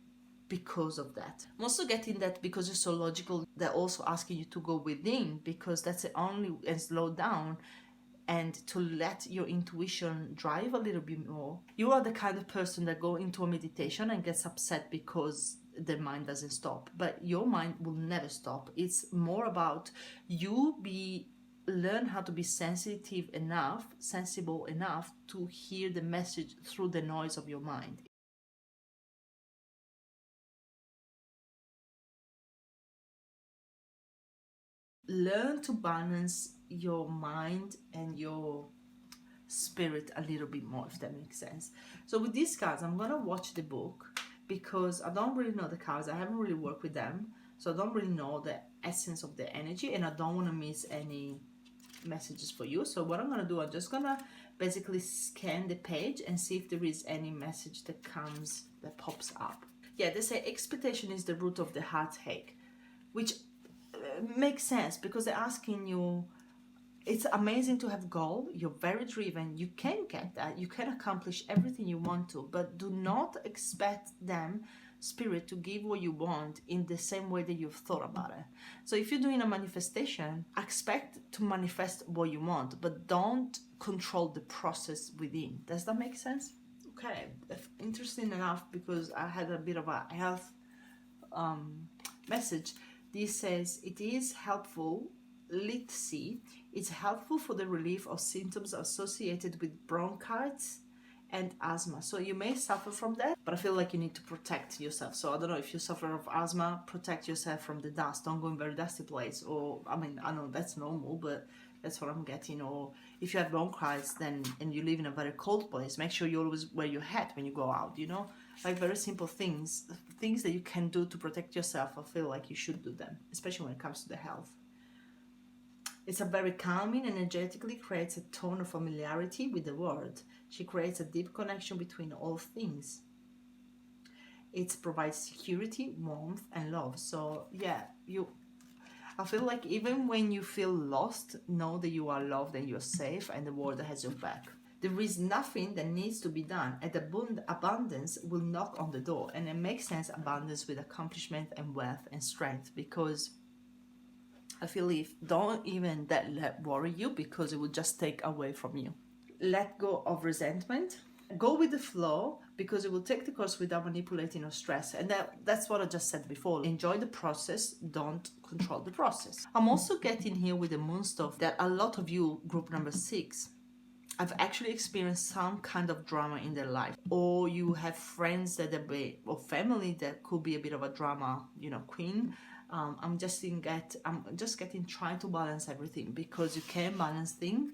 because of that. I'm also getting that because you're so logical, they're also asking you to go within, because that's the only, and slow down, and to let your intuition drive a little bit more. You are the kind of person that go into a meditation and gets upset because the mind doesn't stop, but your mind will never stop. It's more about you learn how to be sensible enough to hear the message through the noise of your mind. Learn to balance your mind and your spirit a little bit more, if that makes sense. So with these cards, I'm gonna watch the book, because I don't really know the cards. I haven't really worked with them, so I don't really know the essence of the energy, and I don't want to miss any messages for you. So what I'm gonna do, I'm just gonna basically scan the page and see if there is any message that pops up. Yeah, they say expectation is the root of the heartache, which makes sense, because they're asking you, it's amazing to have goal, you're very driven, you can get that, you can accomplish everything you want to, but do not expect them, spirit, to give what you want in the same way that you've thought about it. So if you're doing a manifestation, expect to manifest what you want, but don't control the process within. Does that make sense? Okay, interesting enough, because I had a bit of a health message. This says it is helpful, let's see, it's helpful for the relief of symptoms associated with bronchitis and asthma. So you may suffer from that, but I feel like you need to protect yourself. So I don't know, if you suffer of asthma, protect yourself from the dust. Don't go in very dusty place. Or, I mean, I know that's normal, but That's what I'm getting. Or if you have bronchitis, then and you live in a very cold place, make sure you always wear your hat when you go out, you know, like very simple things that you can do to protect yourself. I feel like you should do them, especially when it comes to the health. It's a very calming, energetically creates a tone of familiarity with the world. She creates a deep connection between all things. It provides security, warmth, and love. So yeah, I feel like even when you feel lost, know that you are loved and you're safe and the world has your back. There is nothing that needs to be done, and abundance will knock on the door. And it makes sense, abundance with accomplishment and wealth and strength, because I feel if don't even let worry you, because it will just take away from you. Let go of resentment. Go with the flow, because it will take the course without manipulating or stress. And that's what I just said before. Enjoy the process, don't control the process. I'm also getting here with the moon stuff that a lot of you, group number 6, I've actually experienced some kind of drama in their life, or you have friends that are or family that could be a bit of a drama, you know, queen. I'm just getting trying to balance everything, because you can balance things.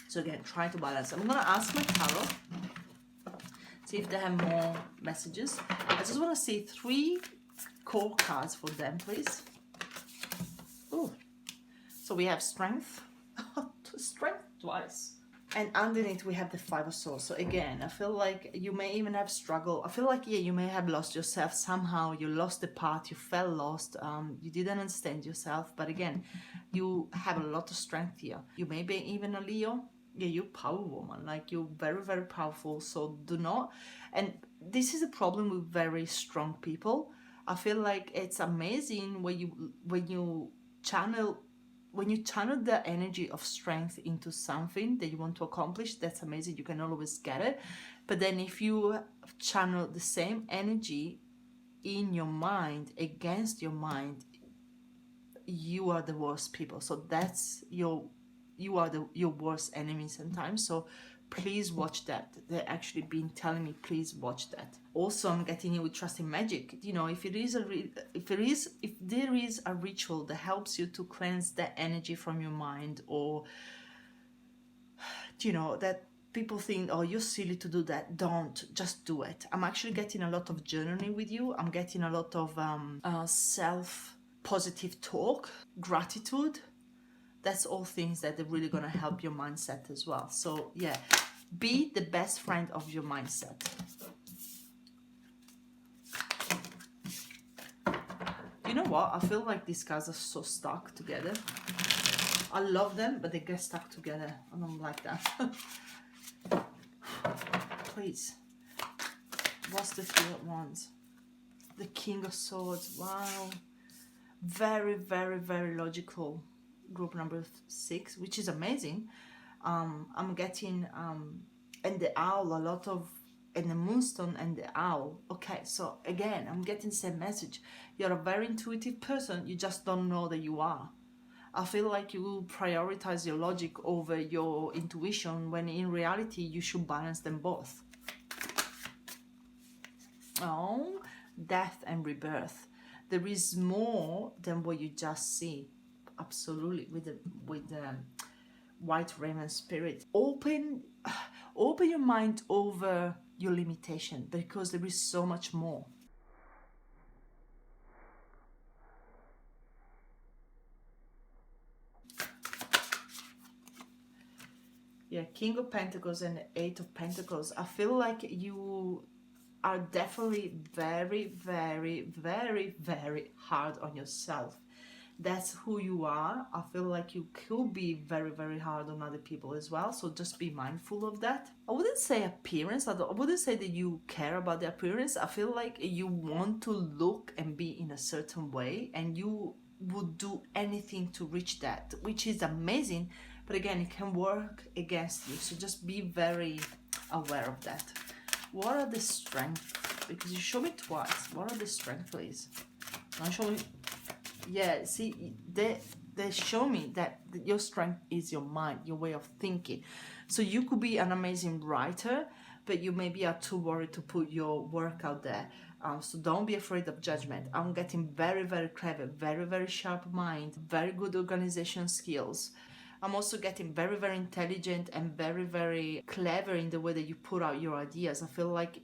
So again, try to balance. I'm gonna ask my tarot, see if they have more messages. I just want to see 3 core cards for them, please. Oh, so we have strength, strength twice. And underneath we have the 5 of Swords. So again, I feel like you may even have struggle. I feel like, yeah, you may have lost yourself somehow. You lost the path, you felt lost, you didn't understand yourself. But again, you have a lot of strength here. You may be even a Leo. Yeah, you're power woman. Like, you're very, very powerful. So do not. And this is a problem with very strong people. I feel like it's amazing when you channel the energy of strength into something that you want to accomplish. That's amazing. You can always get it. But then if you channel the same energy in your mind against your mind, you are the worst people. So that's you are your worst enemy sometimes. So please watch that. They're actually been telling me, please watch that. Also, I'm getting you with trusting magic. You know, if there is a ritual that helps you to cleanse that energy from your mind, or you know that people think, oh, you're silly to do that, don't, just do it. I'm actually getting a lot of journaling with you. I'm getting a lot of self positive talk, gratitude. That's all things that are really going to help your mindset as well. So yeah, be the best friend of your mindset. You know what? I feel like these guys are so stuck together. I love them, but they get stuck together. I don't like that. Please. What's the 3 at once? The King of Swords. Wow. Very, very, very logical. Group number 6, which is amazing. I'm getting and the owl, a lot of, and the moonstone and the owl. Okay, so again, I'm getting the same message. You're a very intuitive person, you just don't know that you are. I feel like you prioritize your logic over your intuition, when in reality you should balance them both. Oh, death and rebirth. There is more than what you just see. Absolutely, with the white raven spirit. Open your mind over your limitation, because there is so much more. Yeah, King of Pentacles and 8 of Pentacles. I feel like you are definitely very, very, very, very hard on yourself. That's who you are. I feel like you could be very, very hard on other people as well. So just be mindful of that. I wouldn't say appearance. I wouldn't say that you care about the appearance. I feel like you want to look and be in a certain way, and you would do anything to reach that, which is amazing. But again, it can work against you. So just be very aware of that. What are the strengths? Because you show me twice. What are the strengths, please? Now show me. Yeah, see, they show me that your strength is your mind, your way of thinking. So you could be an amazing writer, but you maybe are too worried to put your work out there. So don't be afraid of judgment. I'm getting very, very clever, very, very sharp mind, very good organization skills. I'm also getting very, very intelligent and very, very clever in the way that you put out your ideas. I feel like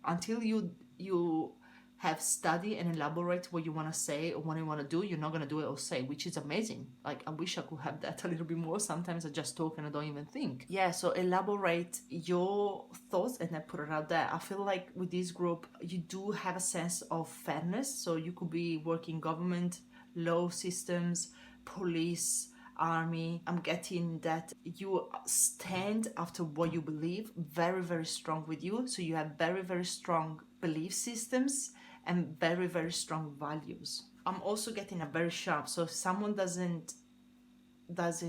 until you have study and elaborate what you want to say or what you want to do, you're not going to do it or say, which is amazing. Like, I wish I could have that a little bit more. Sometimes I just talk and I don't even think. Yeah, so elaborate your thoughts and then put it out there. I feel like with this group, you do have a sense of fairness. So you could be working government, law systems, police, army. I'm getting that you stand after what you believe, very, very strong with you. So you have very, very strong belief systems and very, very strong values. I'm also getting a very sharp. So if someone doesn't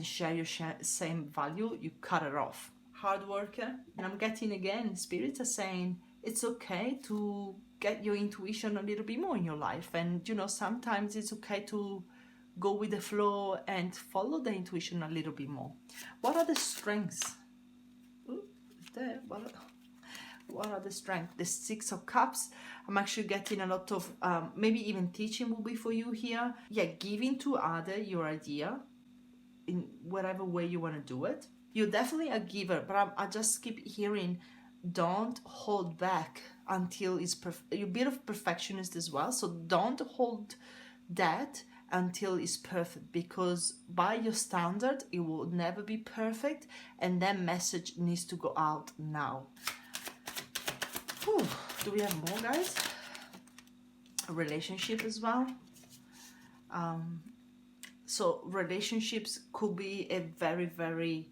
share your same value, you cut it off. Hard worker. And I'm getting again, spirits are saying it's okay to get your intuition a little bit more in your life. And sometimes it's okay to go with the flow and follow the intuition a little bit more. What are the strengths? What are the strengths? The Six of Cups. I'm actually getting a lot of maybe even teaching will be for you here. Yeah, giving to other your idea in whatever way you want to do it. You're definitely a giver, but I just keep hearing, don't hold back until it's you're a bit of perfectionist as well, so don't hold that until it's perfect, because by your standard it will never be perfect, and that message needs to go out now. Whew. Do we have more, guys? A relationship as well. So relationships could be a very, very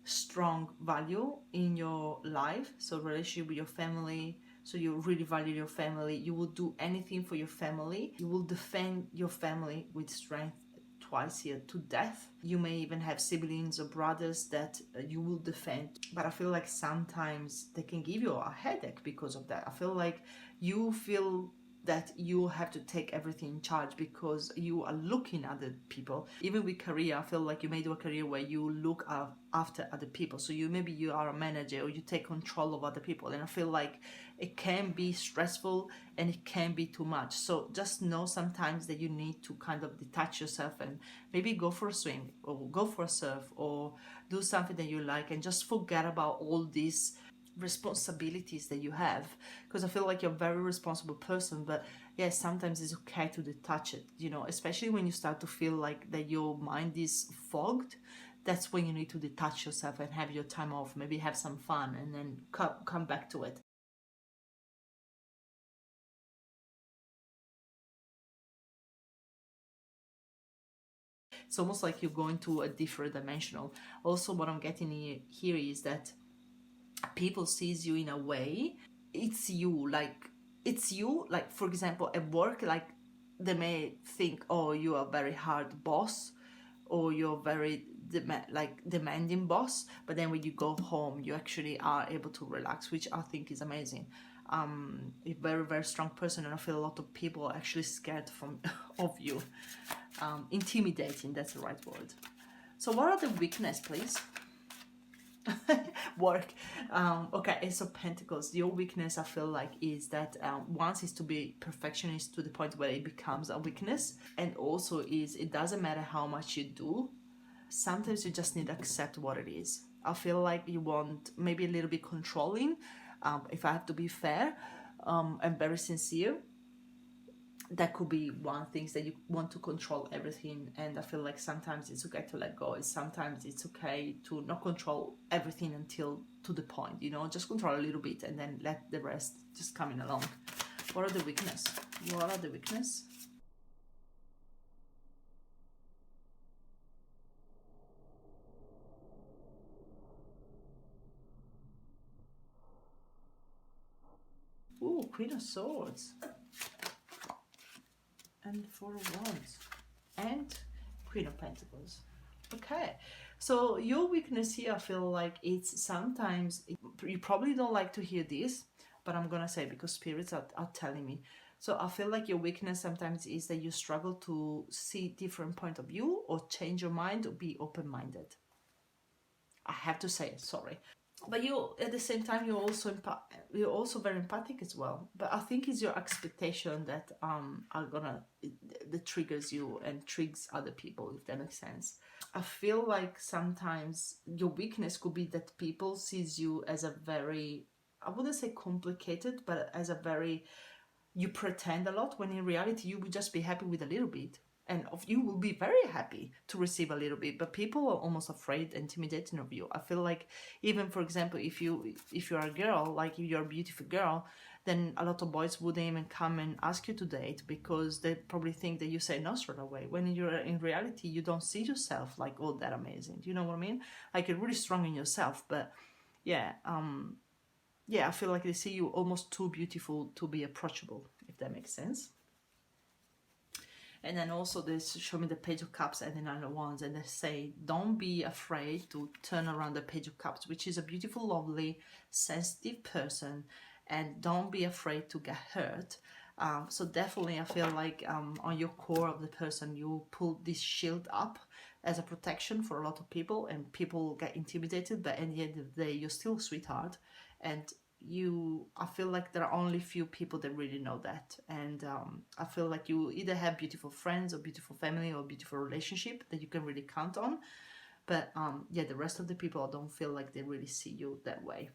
strong value in your life. So relationship with your family, so you really value your family. You will do anything for your family. You will defend your family with strength, twice here, to death. You may even have siblings or brothers that you will defend. But I feel like sometimes they can give you a headache because of that. I feel like you feel that you have to take everything in charge because you are looking at the people. Even with career, I feel like you may do a career where you look after other people. So maybe you are a manager or you take control of other people. And I feel like it can be stressful and it can be too much. So just know sometimes that you need to kind of detach yourself and maybe go for a swim or go for a surf or do something that you like and just forget about all these responsibilities that you have, because I feel like you're a very responsible person. But yes, sometimes it's okay to detach it, especially when you start to feel like that your mind is fogged. That's when you need to detach yourself and have your time off, maybe have some fun and then come back to it. It's almost like you're going to a different dimensional. Also, what I'm getting here is that people sees you in a way, it's you, like for example at work, like they may think, oh, you are a very hard boss or you're very demanding boss, but then when you go home you actually are able to relax, which I think is amazing. A very, very strong person, and I feel a lot of people are actually scared of you. Intimidating, that's the right word. So what are the weakness, please? Work. Okay, Ace of Pentacles. Your weakness, I feel like, is that once is to be perfectionist to the point where it becomes a weakness, and also is it doesn't matter how much you do, sometimes you just need to accept what it is. I feel like you want maybe a little bit controlling, if I have to be fair, and very sincere. That could be one thing, that you want to control everything, and I feel like sometimes it's okay to let go. Sometimes it's okay to not control everything until to the point, just control a little bit and then let the rest just come in along. What are the weakness? What are the weakness? Ooh, Queen of Swords and Four of Wands and Queen of Pentacles. Okay, so your weakness here, I feel like it's sometimes, you probably don't like to hear this, but I'm gonna say because spirits are telling me. So I feel like your weakness sometimes is that you struggle to see different point of view or change your mind or be open-minded. I have to say it, sorry. but you, at the same time, you're also very empathic as well. But I think it's your expectation that are gonna that triggers you and triggers other people, if that makes sense. I feel like sometimes your weakness could be that people sees you as a very, I wouldn't say complicated, but as a very, you pretend a lot, when in reality you would just be happy with a little bit, and of you will be very happy to receive a little bit, but people are almost afraid, intimidating of you. I feel like, even for example, if you're a girl, like if you're a beautiful girl, then a lot of boys wouldn't even come and ask you to date, because they probably think that you say no straight away, when you're in reality you don't see yourself like all that amazing. Do you know what I mean? Like, you're really strong in yourself, but yeah, yeah, I feel like they see you almost too beautiful to be approachable, if that makes sense. And then also they show me the Page of Cups and the Nine of Wands, and they say, don't be afraid to turn around the Page of Cups, which is a beautiful, lovely, sensitive person, and don't be afraid to get hurt. So definitely I feel like on your core of the person, you pull this shield up as a protection for a lot of people, and people get intimidated, but at the end of the day, you're still a sweetheart. And I feel like there are only few people that really know that. And I feel like you either have beautiful friends or beautiful family or beautiful relationship that you can really count on. But yeah, the rest of the people, I don't feel like they really see you that way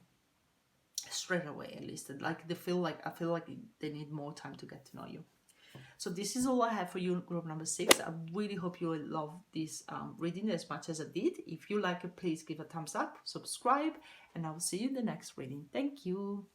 straight away, at least. Like I feel like they need more time to get to know you. So this is all I have for you, group number 6. I really hope you will love this reading as much as I did. If you like it, please give a thumbs up, subscribe, and I will see you in the next reading. Thank you.